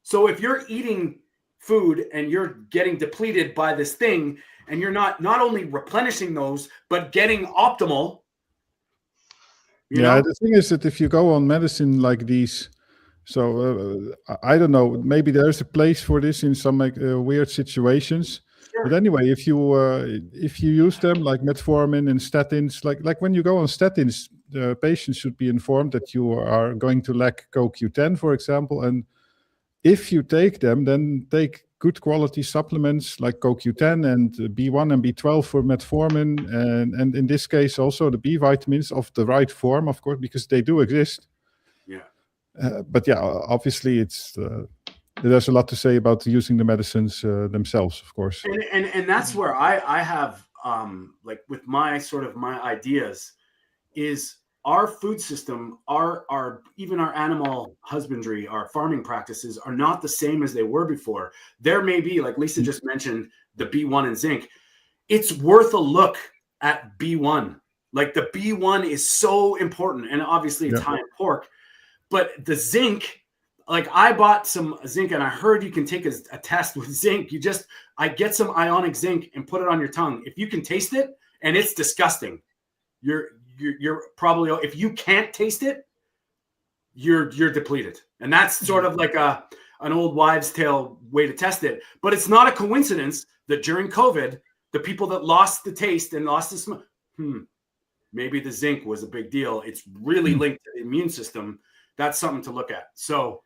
So if you're eating food and you're getting depleted by this thing, and you're not only replenishing those, but getting optimal. You know? The thing is that if you go on medicine like these, so I don't know, maybe there's a place for this in some weird situations. Sure. But anyway, if you use them like metformin and statins, like when you go on statins, the patient should be informed that you are going to lack CoQ10, for example, and if you take them, then take good quality supplements like CoQ10 and B1 and B12 for metformin, and in this case also the B vitamins of the right form, of course, because they do exist. Yeah. But yeah, obviously there's a lot to say about using the medicines themselves, of course. And that's where I have like with my ideas is our food system, our even our animal husbandry, our farming practices are not the same as they were before. There may be, like Lisa just mentioned, the B1 and zinc. It's worth a look at B1. Like the B1 is so important, and obviously it's high in pork. But the zinc, like I bought some zinc, and I heard you can take a test with zinc. I get some ionic zinc and put it on your tongue. If you can taste it, and it's disgusting, you're probably, if you can't taste it, you're depleted. And that's sort of like an old wives' tale way to test it. But it's not a coincidence that during COVID, the people that lost the taste and lost the smell, maybe the zinc was a big deal. It's really linked to the immune system. That's something to look at. So,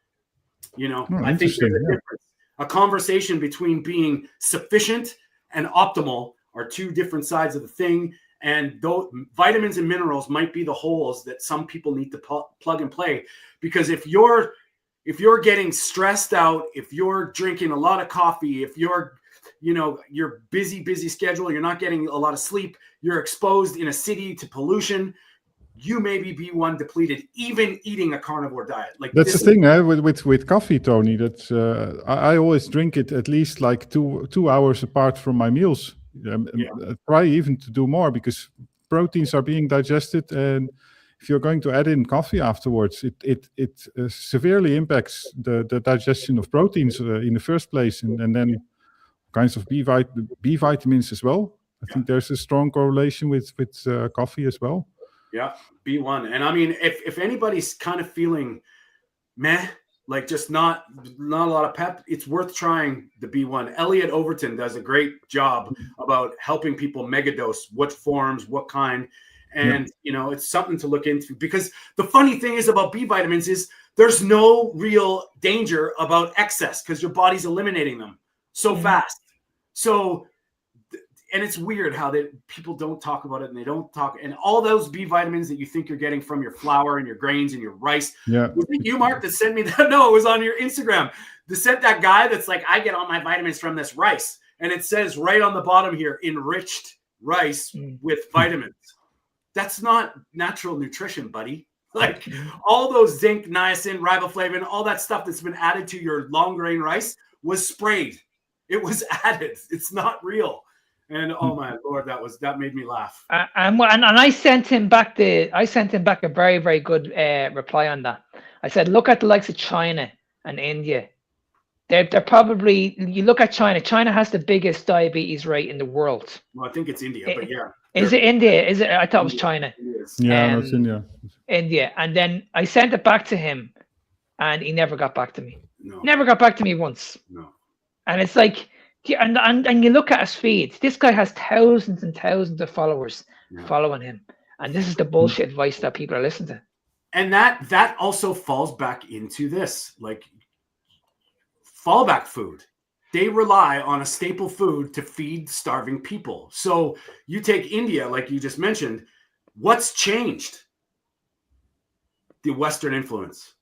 I think there's a difference. A conversation between being sufficient and optimal are two different sides of the thing. And those vitamins and minerals might be the holes that some people need to plug and play. Because if you're getting stressed out, if you're drinking a lot of coffee, if you're busy schedule, you're not getting a lot of sleep, you're exposed in a city to pollution, you may be B1 depleted, even eating a carnivore diet. Like that's the thing with coffee, Tony. That I always drink it at least like two hours apart from my meals. Try even to do more, because proteins are being digested, and if you're going to add in coffee afterwards, it severely impacts the digestion of proteins in the first place, and then kinds of B vitamins as well. I think there's a strong correlation with coffee as well. Yeah, B1. And I mean, if anybody's kind of feeling meh, like just not a lot of pep, it's worth trying the B1. Elliot Overton does a great job about helping people megadose, what forms, what kind. And, it's something to look into, because the funny thing is about B vitamins is there's no real danger about excess, because your body's eliminating them so fast. So, and it's weird how people don't talk about it, and they don't talk. And all those B vitamins that you think you're getting from your flour and your grains and your rice. Yeah. Was it you, Mark, that sent me that? No, it was on your Instagram. They sent that guy that's like, I get all my vitamins from this rice. And it says right on the bottom here, enriched rice with vitamins. That's not natural nutrition, buddy. Like all those zinc, niacin, riboflavin, all that stuff that's been added to your long grain rice was sprayed. It was added. It's not real. And oh my Lord, that made me laugh. And I sent him back a very, very good reply on that. I said, look at the likes of China and India. They're probably, you look at China. China has the biggest diabetes rate in the world. Well, I think it's India, but yeah. Is it India? Is it? I thought it was China. Yeah, it's India. India. And then I sent it back to him, and he never got back to me. No. Never got back to me once. No. And it's like, and you look at his feed. This guy has thousands and thousands of followers following him, and this is the bullshit advice that people are listening to. And that also falls back into this, like fallback food. They rely on a staple food to feed starving people. So you take India, like you just mentioned. What's changed? The Western influence.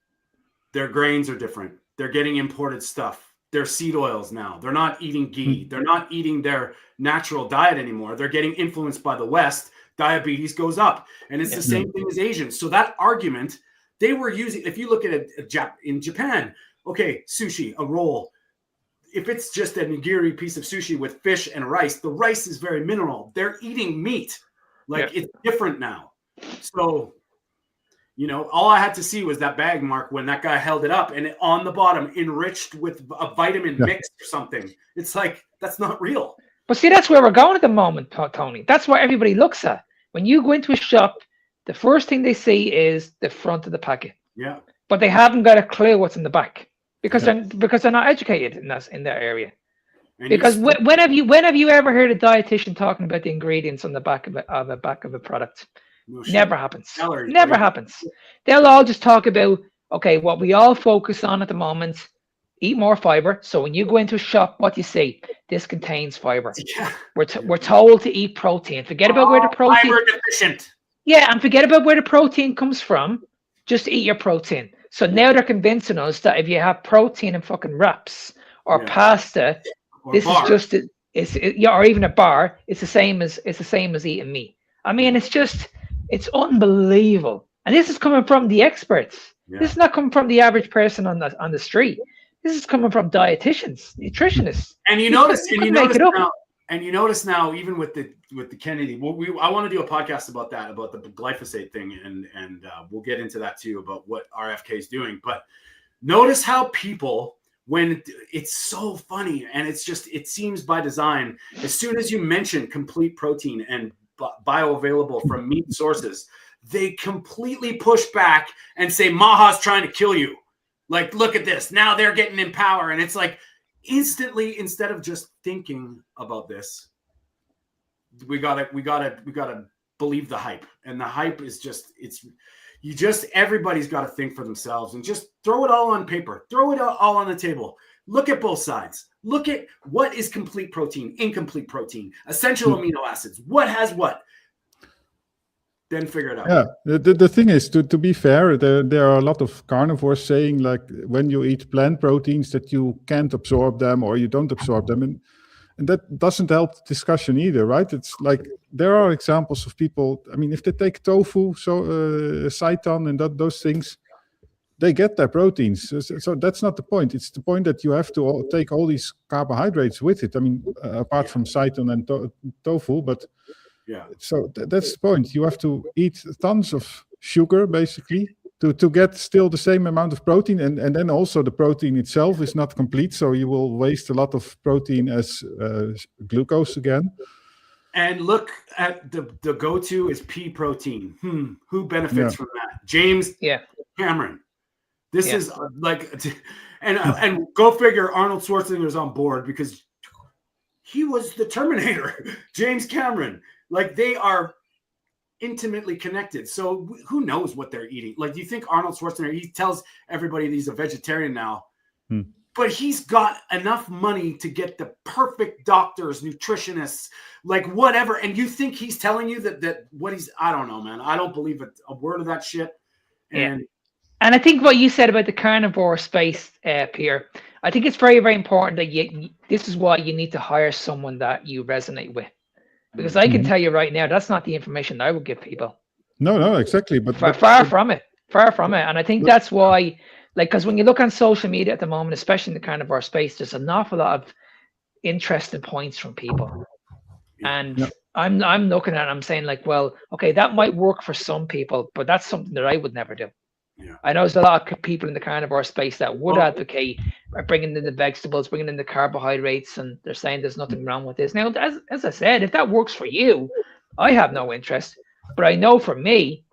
Their grains are different. They're getting imported stuff. their seed oils now. They're not eating ghee. They're not eating their natural diet anymore. They're getting influenced by the West. Diabetes goes up. And it's the same thing as Asians. So that argument they were using, if you look at it in Japan, okay, sushi, a roll. If it's just a nigiri piece of sushi with fish and rice, the rice is very mineral. They're eating meat. Like it's different now. So, you know, all I had to see was that bag, Mark, when that guy held it up and on the bottom enriched with a vitamin mix or something. It's like, that's not real. But see, that's where we're going at the moment, Tony. That's what everybody looks at. When you go into a shop, the first thing they see is the front of the packet. Yeah. But they haven't got a clue what's in the back because they're not educated in that area. And because when have you ever heard a dietitian talking about the ingredients on the back of a product? No, never happens. Never happens. They'll all just talk about, okay, what we all focus on at the moment, eat more fiber. So when you go into a shop, what do you see? This contains fiber. Yeah. We're told to eat protein. Forget about where the protein. Fiber deficient. Yeah, and forget about where the protein comes from. Just eat your protein. So now they're convincing us that if you have protein in fucking wraps or pasta, or this bar. Is just or even a bar, it's the same as eating meat. I mean, it's unbelievable. And this is coming from the experts. Yeah. This is not coming from the average person on the street. This is coming from dietitians, nutritionists. And you notice now, even with the Kennedy, I want to do a podcast about that, about the glyphosate thing, and we'll get into that too, about what RFK is doing. But notice how people, when it's so funny, and it seems by design, as soon as you mention complete protein and bioavailable from meat sources, they completely push back and say Maha's trying to kill you. Like, look at this. Now they're getting in power. And it's like instantly, instead of just thinking about this, we gotta believe the hype. And the hype is everybody's got to think for themselves and just throw it all on paper. Throw it all on the table. Look at both sides. Look at what is complete protein, incomplete protein, essential amino acids. What has what? Then figure it out. Yeah, the thing is, to be fair, there are a lot of carnivores saying, like, when you eat plant proteins that you can't absorb them or you don't absorb them. And that doesn't help the discussion either, right? It's like there are examples of people, I mean, if they take tofu, seitan and those things, they get their proteins. So that's not the point. It's the point that you have to take all these carbohydrates with it. I mean, apart from seitan and tofu, but... Yeah. So that's the point. You have to eat tons of sugar, basically, to get still the same amount of protein. And then also the protein itself is not complete. So you will waste a lot of protein as glucose again. And look at the go-to is pea protein. Who benefits from that? James Cameron. This is like, and go figure Arnold Schwarzenegger's on board because he was the Terminator. James Cameron. Like, they are intimately connected. So who knows what they're eating? Like, do you think Arnold Schwarzenegger, he tells everybody he's a vegetarian now, but he's got enough money to get the perfect doctors, nutritionists, like whatever. And you think he's telling you that what he's, I don't know, man. I don't believe a word of that shit. And I think what you said about the carnivore space, Pierre, I think it's very, very important that this is why you need to hire someone that you resonate with. Because I can tell you right now, that's not the information I would give people. No, exactly. But far from it. And I think that's why, like, because when you look on social media at the moment, especially in the carnivore space, there's an awful lot of interesting points from people. And I'm looking at it, I'm saying, like, well, okay, that might work for some people, but that's something that I would never do. Yeah. I know there's a lot of people in the carnivore space that would advocate bringing in the vegetables, bringing in the carbohydrates, and they're saying there's nothing wrong with this. Now, as I said, if that works for you, I have no interest. But I know for me,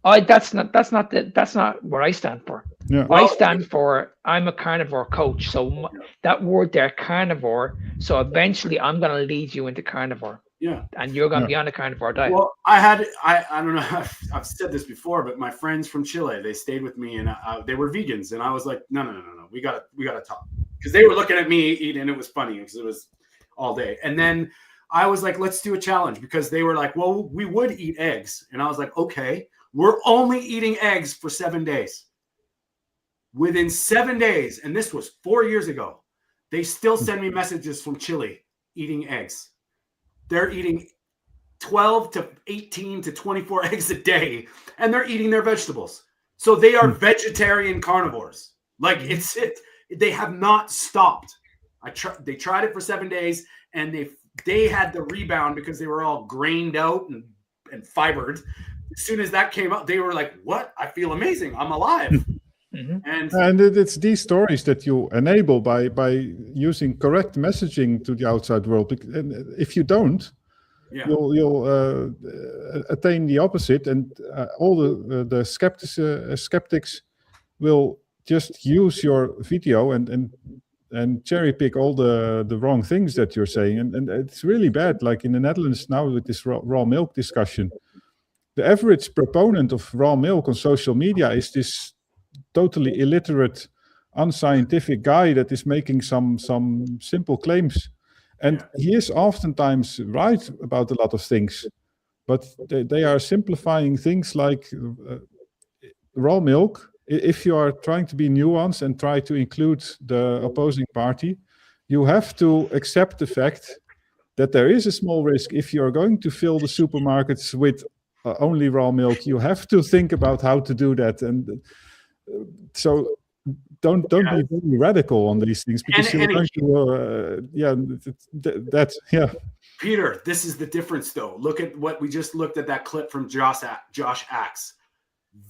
that's not what I stand for. Yeah. I stand for, I'm a carnivore coach. So that word there, carnivore. So eventually, I'm going to lead you into carnivore. Yeah, and you're going to be on a carnivore diet. Well, I don't know. I've said this before, but my friends from Chile, they stayed with me, and they were vegans, and I was like, no, we gotta talk, because they were looking at me eating, and it was funny because it was all day. And then I was like, let's do a challenge, because they were like, well, we would eat eggs, and I was like, okay, we're only eating eggs for 7 days. Within 7 days, and this was 4 years ago, They still send me messages from Chile eating eggs. They're eating 12 to 18 to 24 eggs a day, and they're eating their vegetables. So they are vegetarian carnivores. Like they have not stopped. They tried it for 7 days, and they had the rebound because they were all grained out and fibered. As soon as that came out, they were like, "What? I feel amazing. I'm alive." And it's these stories that you enable by using correct messaging to the outside world. And if you don't, you'll attain the opposite, and all the skeptics will just use your video and cherry pick all the wrong things that you're saying, and it's really bad. Like in the Netherlands now with this raw milk discussion, the average proponent of raw milk on social media is this totally illiterate, unscientific guy that is making some simple claims, and he is oftentimes right about a lot of things, but they are simplifying things like raw milk. If you are trying to be nuanced and try to include the opposing party, you have to accept the fact that there is a small risk. If you're going to fill the supermarkets with only raw milk, you have to think about how to do that. And so don't be very radical on these things, because you're going to Peter, this is the difference though. Look at what we just looked at, that clip from Josh Axe.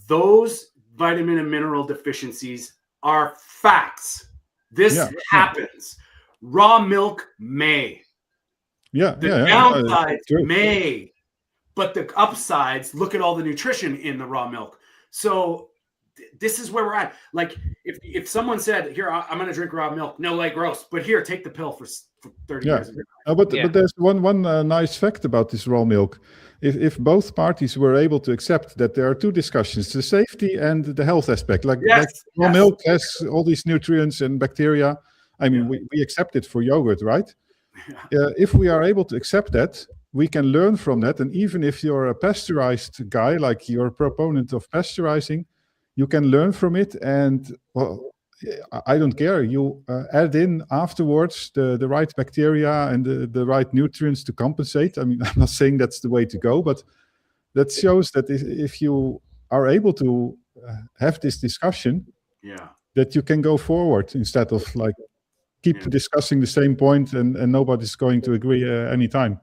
Those vitamin and mineral deficiencies are facts. This happens. Raw milk may. The downsides may. But the upsides, look at all the nutrition in the raw milk. So this is where we're at. Like if someone said, "Here, I'm going to drink raw milk," no way, gross. But here, take the pill for 30 years. But there's one nice fact about this raw milk. If both parties were able to accept that there are two discussions, the safety and the health aspect, like raw milk has all these nutrients and bacteria. I mean, we accept it for yogurt, right? If we are able to accept that, we can learn from that. And even if you're a pasteurized guy, like you're a proponent of pasteurizing, you can learn from it. And well, I don't care. You add in afterwards the right bacteria and the right nutrients to compensate. I mean, I'm not saying that's the way to go, but that shows that if you are able to have this discussion, that you can go forward instead of like keep discussing the same point and nobody's going to agree anytime.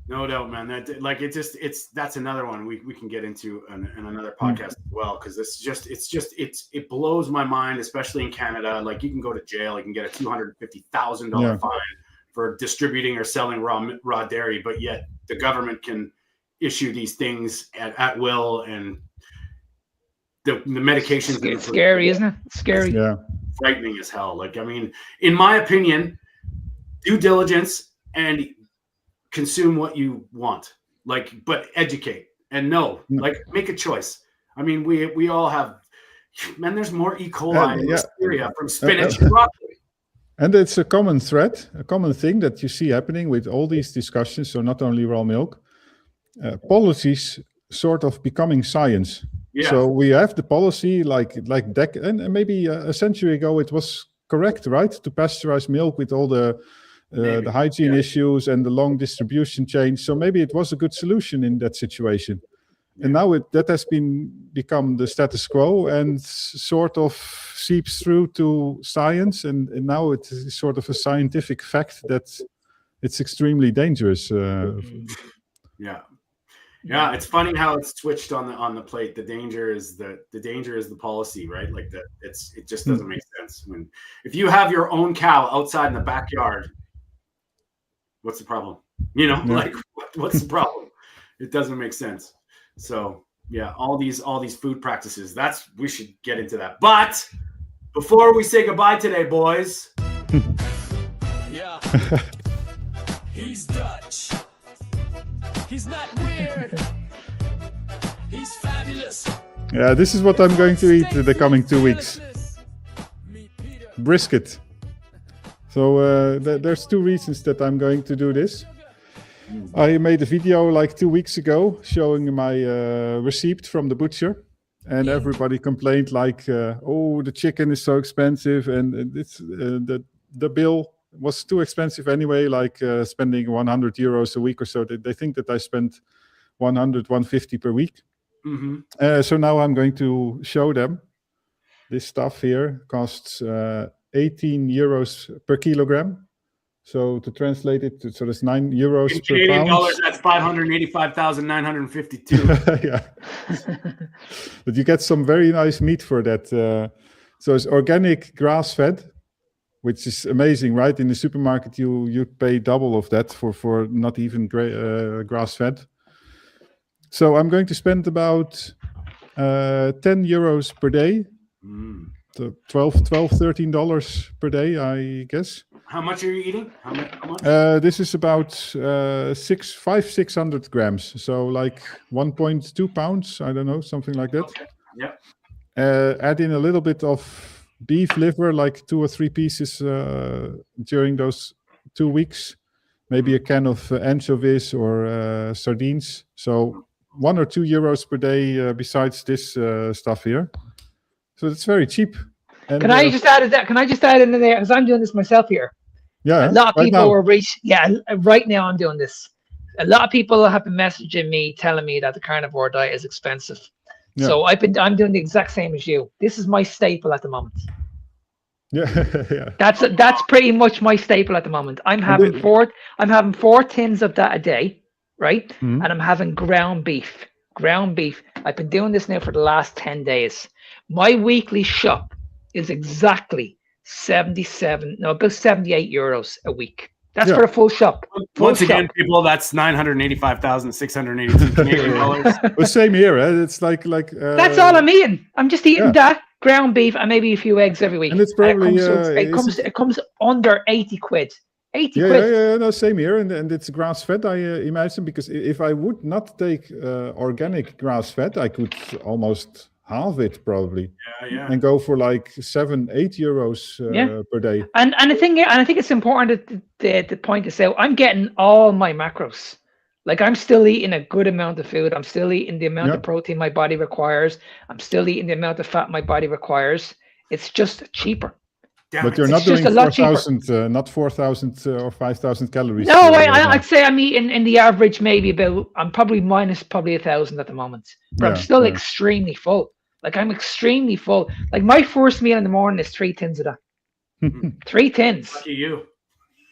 No doubt, man. That's another one we can get into in another podcast as well, because it blows my mind, especially in Canada. Like, you can go to jail, you can get a $250,000 fine for distributing or selling raw dairy, but yet the government can issue these things at will, and the medications. It's scary, isn't it? It's scary. Frightening as hell. Like, I mean, in my opinion, due diligence and consume what you want, like, but educate and like, make a choice. I mean, we all have, man, there's more E. coli and listeria from spinach and broccoli. And it's a common thread, a common thing that you see happening with all these discussions. So not only raw milk, policies sort of becoming science. So we have the policy and maybe a century ago it was correct, right, to pasteurize milk with all the hygiene issues and the long distribution chain. So maybe it was a good solution in that situation. And now that has become the status quo and sort of seeps through to science. And now it is sort of a scientific fact that it's extremely dangerous. Yeah, it's funny how it's switched on the plate. The danger is the policy, right? Like that. It just doesn't make sense. If you have your own cow outside in the backyard, what's the problem? Like what's the problem? It doesn't make sense. So all these food practices. We should get into that. But before we say goodbye today, boys. He's Dutch. He's not weird. He's fabulous. Yeah, this is what I'm going to eat in the coming 2 weeks. Brisket. So there's 2 reasons that I'm going to do this. I made a video like 2 weeks ago showing my receipt from the butcher. and everybody complained like, "Oh, the chicken is so expensive," and it's the bill was too expensive anyway. Like spending 100 euros a week or so. They think that I spent 100, 150 per week. Mm-hmm. So now I'm going to show them. This stuff here costs 18 euros per kilogram. So to translate it, so that's 9 euros In per Canadian pound. dollars, that's 585,952. Yeah, but you get some very nice meat for that. So it's organic grass-fed, which is amazing, right? In the supermarket, you pay double of that for not even grass-fed. So I'm going to spend about 10 euros per day. So $13 per day, I guess. How much are you eating? How much? This is about 600 grams. So like 1.2 pounds. I don't know, something like that. Okay. Yep. Add in a little bit of beef liver, like 2 or 3 pieces during those 2 weeks. Maybe a can of anchovies or sardines. So 1 or 2 euros per day besides this stuff here. So it's very cheap. And, Can I just add that? Can I just add in there? Because I'm doing this myself here. Yeah. A lot of right people now. were right now I'm doing this. A lot of people have been messaging me telling me that the carnivore diet is expensive. Yeah. So I'm doing the exact same as you. This is my staple at the moment. Yeah. Yeah. That's pretty much my staple at the moment. I'm having four tins of that a day, right? Mhm. And I'm having ground beef. I've been doing this now for the last 10 days. My weekly shop is exactly about 78 euros a week. That's for a full shop. Once again, people, that's 985,682 Canadian dollars. Well, same here. It's like that's all I'm eating. I'm just eating that ground beef and maybe a few eggs every week. And it's probably it comes under 80 quid. 80 yeah, quid. yeah, no, same here, and it's grass fed. I imagine, because if I would not take organic grass fed, I could almost halve it probably, and go for like 7-8 euros per day. And I think it's important to point this out. I'm getting all my macros. Like, I'm still eating a good amount of food. I'm still eating the amount of protein my body requires. I'm still eating the amount of fat my body requires. It's just cheaper. But you're not doing 4,000, not 4,000 or 5,000 calories. No, I'd say I'm eating in the average maybe I'm probably minus 1,000 at the moment. But I'm still extremely full. Like, I'm extremely full. Like, my first meal in the morning is 3 tins of that. 3 tins. Lucky you.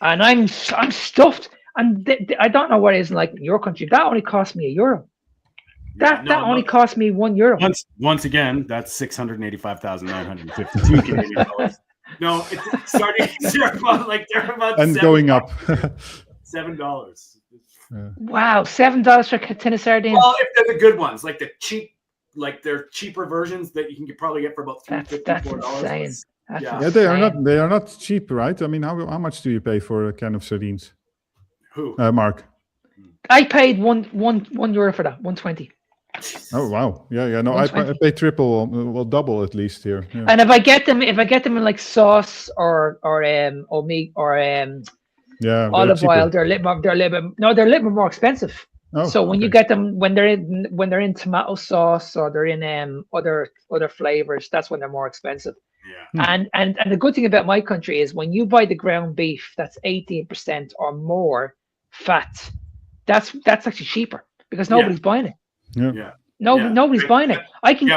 And I'm stuffed. And I don't know what it is like in your country. That only cost me €1. That only cost me €1. Once again, that's 685,952 Canadian dollars. No, it's starting like they're about and going up. $7. Wow, $7 for a tin of sardines. Well, if they're the good ones, like the cheap, like they're cheaper versions that you can probably get for about $3.50, that's $4. insane. Yeah, they are not cheap, right? I mean, how much do you pay for a can of sardines? Who? Mark. I paid €1 for that, 120. Oh wow, yeah, no, I pay triple, well, double at least here. Yeah. And if I get them in like sauce or omega or olive oil, they're a little bit more expensive. Oh, so when you get them when they're in tomato sauce or they're in other flavors, that's when they're more expensive. Yeah. And the good thing about my country is when you buy the ground beef that's 18% or more fat, that's actually cheaper because nobody's buying it. Yeah. Nobody's buying it. I can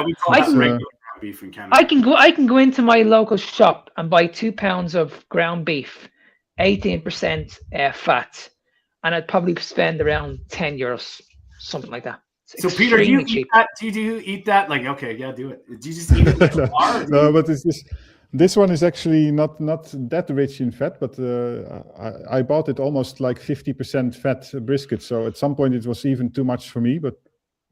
beef in Canada. I can go into my local shop and buy 2 pounds of ground beef, 18% fat, and I'd probably spend around €10, something like that. It's so Peter, do you cheap. eat that? Like, okay, yeah, do it. Do you just eat it? Like no, but this one is actually not that rich in fat, but I bought it almost like 50% fat brisket. So at some point it was even too much for me, but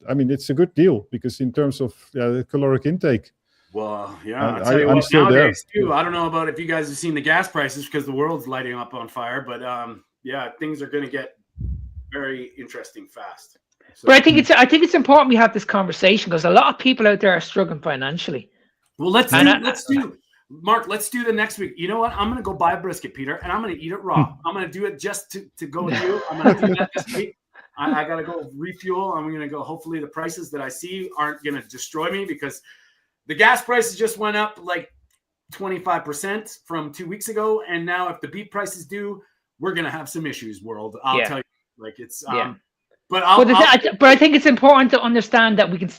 I mean, it's a good deal because in terms of the caloric intake. Well, yeah, I'm still there. Too, I don't know about if you guys have seen the gas prices because the world's lighting up on fire, but yeah, things are going to get very interesting fast. So, but I think it's important we have this conversation because a lot of people out there are struggling financially. Well, let's do Mark. Let's do the next week. You know what? I'm going to go buy a brisket, Peter, and I'm going to eat it raw. I'm going to do it just to go with you. I'm going to do that this week. I got to go refuel. I'm going to go. Hopefully the prices that I see aren't going to destroy me, because the gas prices just went up like 25% from 2 weeks ago. And now if the beef prices do, we're going to have some issues, world. I'll tell you, like it's, but I think it's important to understand that we can,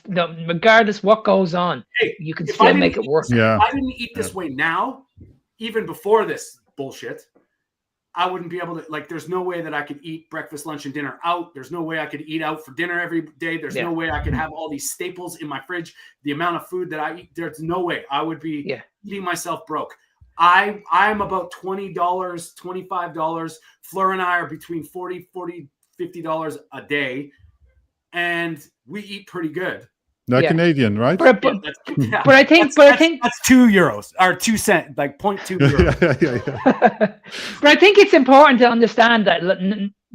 regardless what goes on, you can still make it work. If I didn't eat this way now, even before this bullshit, I wouldn't be able to, like, there's no way that I could eat breakfast, lunch, and dinner out. There's no way I could eat out for dinner every day. There's no way I could have all these staples in my fridge. The amount of food that I eat, there's no way. I would be eating myself broke. I'm about $20, $25. Fleur and I are between $40, $50 a day, and we eat pretty good. They're Canadian, right? But I think that's €2 or 2 cents, like 0.2 euros. But I think it's important to understand that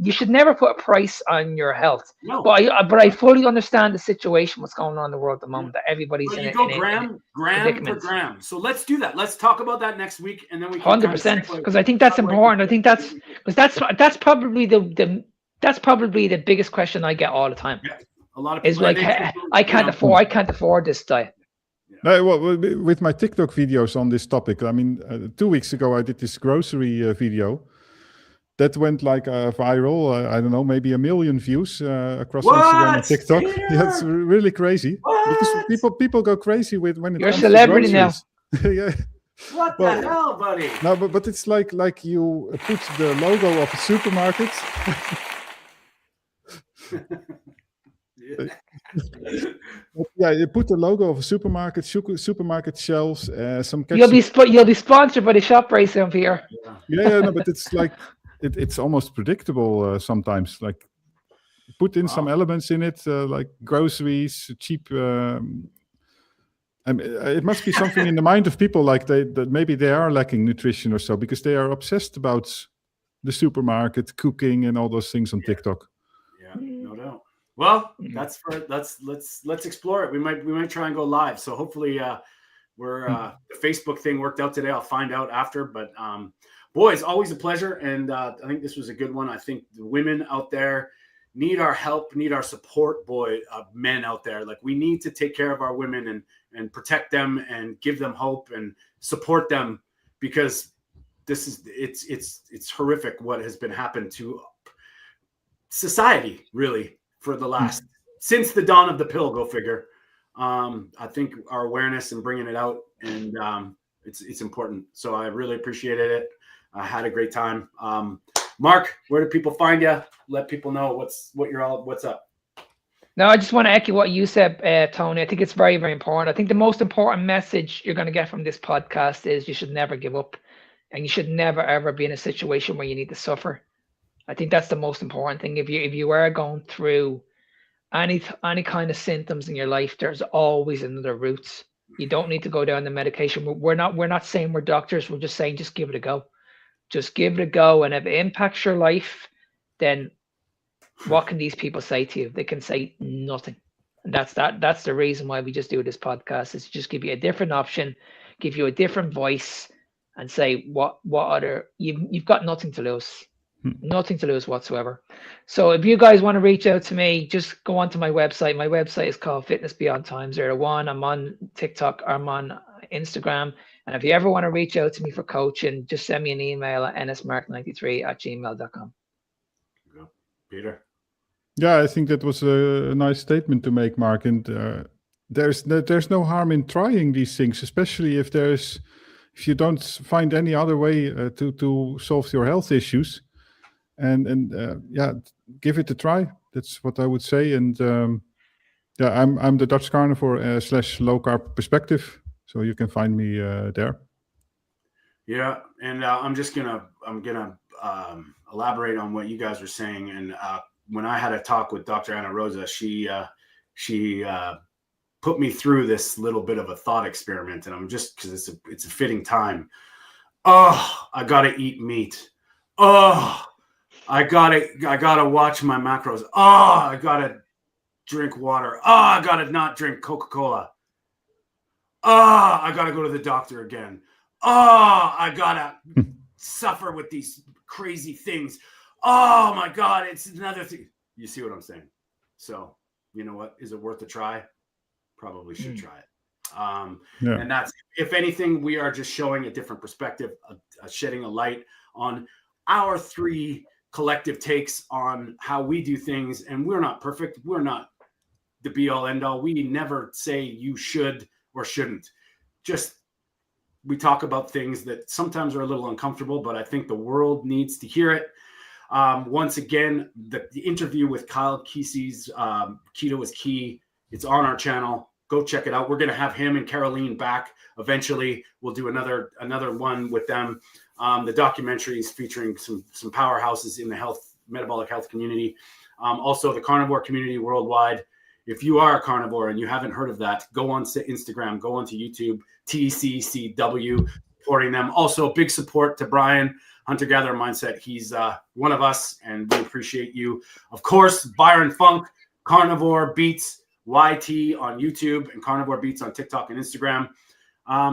you should never put a price on your health. No. But I fully understand the situation, what's going on in the world at the moment, that everybody's in gram per gram. So let's do that. Let's talk about that next week, and then we can 100%, because I think that's important. I think that's probably the biggest question I get all the time. Yeah. A lot of people is like, I can't afford this diet. Well, with my TikTok videos on this topic, I mean, 2 weeks ago I did this grocery video that went like viral. I don't know, maybe 1 million views across Instagram and TikTok. Yeah, it's really crazy. Because people go crazy when it You're comes a celebrity to now. Yeah. What the hell, buddy? No, but it's like you put the logo of a supermarket. Yeah, you put the logo of a supermarket shelves, some ketchup. You'll be sponsored by the ShopRite soon, Pierre. No, but it's like it's almost predictable sometimes. Like put in some elements in it, like groceries, cheap. It must be something in the mind of people, like that maybe they are lacking nutrition or so, because they are obsessed about the supermarket, cooking, and all those things on TikTok. Yeah, no doubt. Well, let's explore it. We might try and go live. So hopefully the Facebook thing worked out today. I'll find out after. But boys, always a pleasure. And I think this was a good one. I think the women out there need our help, need our support, men out there. Like, we need to take care of our women and protect them and give them hope and support them, because it's horrific what has been happened to society, really. For the last, since the dawn of the pill, go figure. I think our awareness and bringing it out, and it's important. So I really appreciated it. I had a great time. Mark, where do people find you? Let people know what's up. No, I just want to echo what you said, Tony. I think it's very, very important. I think the most important message you're going to get from this podcast is you should never give up, and you should never, ever be in a situation where you need to suffer. I think that's the most important thing. If you are going through any kind of symptoms in your life, there's always another route. You don't need to go down the medication. We're not saying we're doctors. We're just saying just give it a go. Just give it a go. And if it impacts your life, then what can these people say to you? They can say nothing. And that's the reason why we just do this podcast, is to just give you a different option, give you a different voice, and say what other you've got nothing to lose. Nothing to lose whatsoever. So if you guys want to reach out to me, just go onto my website. My website is called Fitness Beyond Time 01. I'm on TikTok, I'm on Instagram. And if you ever want to reach out to me for coaching, just send me an email at ennismark93@gmail.com. Peter. Yeah, I think that was a nice statement to make, Mark. And there's no harm in trying these things, especially if you don't find any other way to solve your health issues. And give it a try. That's what I would say. And I'm the Dutch Carnivore / low carb perspective, so you can find me there. Yeah, and I'm gonna elaborate on what you guys were saying. And when I had a talk with Dr. Ana Rosa, she put me through this little bit of a thought experiment, and I'm just, because it's a fitting time. Oh, I gotta eat meat. Oh, I gotta watch my macros. Oh, I gotta drink water. Oh, I gotta not drink Coca-Cola. Oh, I gotta go to the doctor again. Oh, I gotta suffer with these crazy things. Oh my God, it's another thing. You see what I'm saying? So, you know what? Is it worth a try? Probably should try it. And that's, if anything, we are just showing a different perspective, shedding a light on our 3 collective takes on how we do things. And we're not perfect. We're not the be all end all. We never say you should or shouldn't. Just, we talk about things that sometimes are a little uncomfortable, but I think the world needs to hear it. Once again, the interview with Kyle Kesey's Keto is Key. It's on our channel. Go check it out. We're going to have him and Caroline back eventually. We'll do another one with them. The documentary is featuring some powerhouses in the metabolic health community. Also the carnivore community worldwide. If you are a carnivore and you haven't heard of that, go on to Instagram, go onto YouTube, TCCW, supporting them. Also, big support to Brian, Hunter Gatherer Mindset. He's one of us, and we appreciate you. Of course, Byron Funk, Carnivore Beats YT on YouTube, and Carnivore Beats on TikTok and Instagram.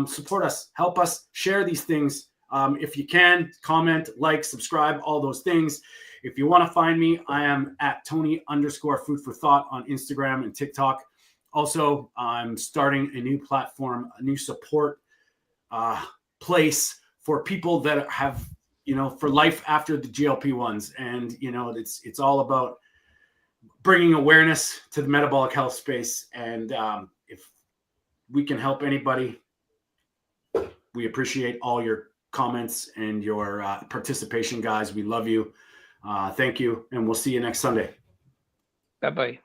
Support us, help us, share these things. If you can, comment, like, subscribe, all those things. If you want to find me, I am at Tony_Food for Thought on Instagram and TikTok. Also, I'm starting a new platform, a new support place for people that have, for life after the GLP-1s. And, it's all about bringing awareness to the metabolic health space. And if we can help anybody, we appreciate all your comments and your participation, guys. We love you. Thank you. And we'll see you next Sunday. Bye-bye.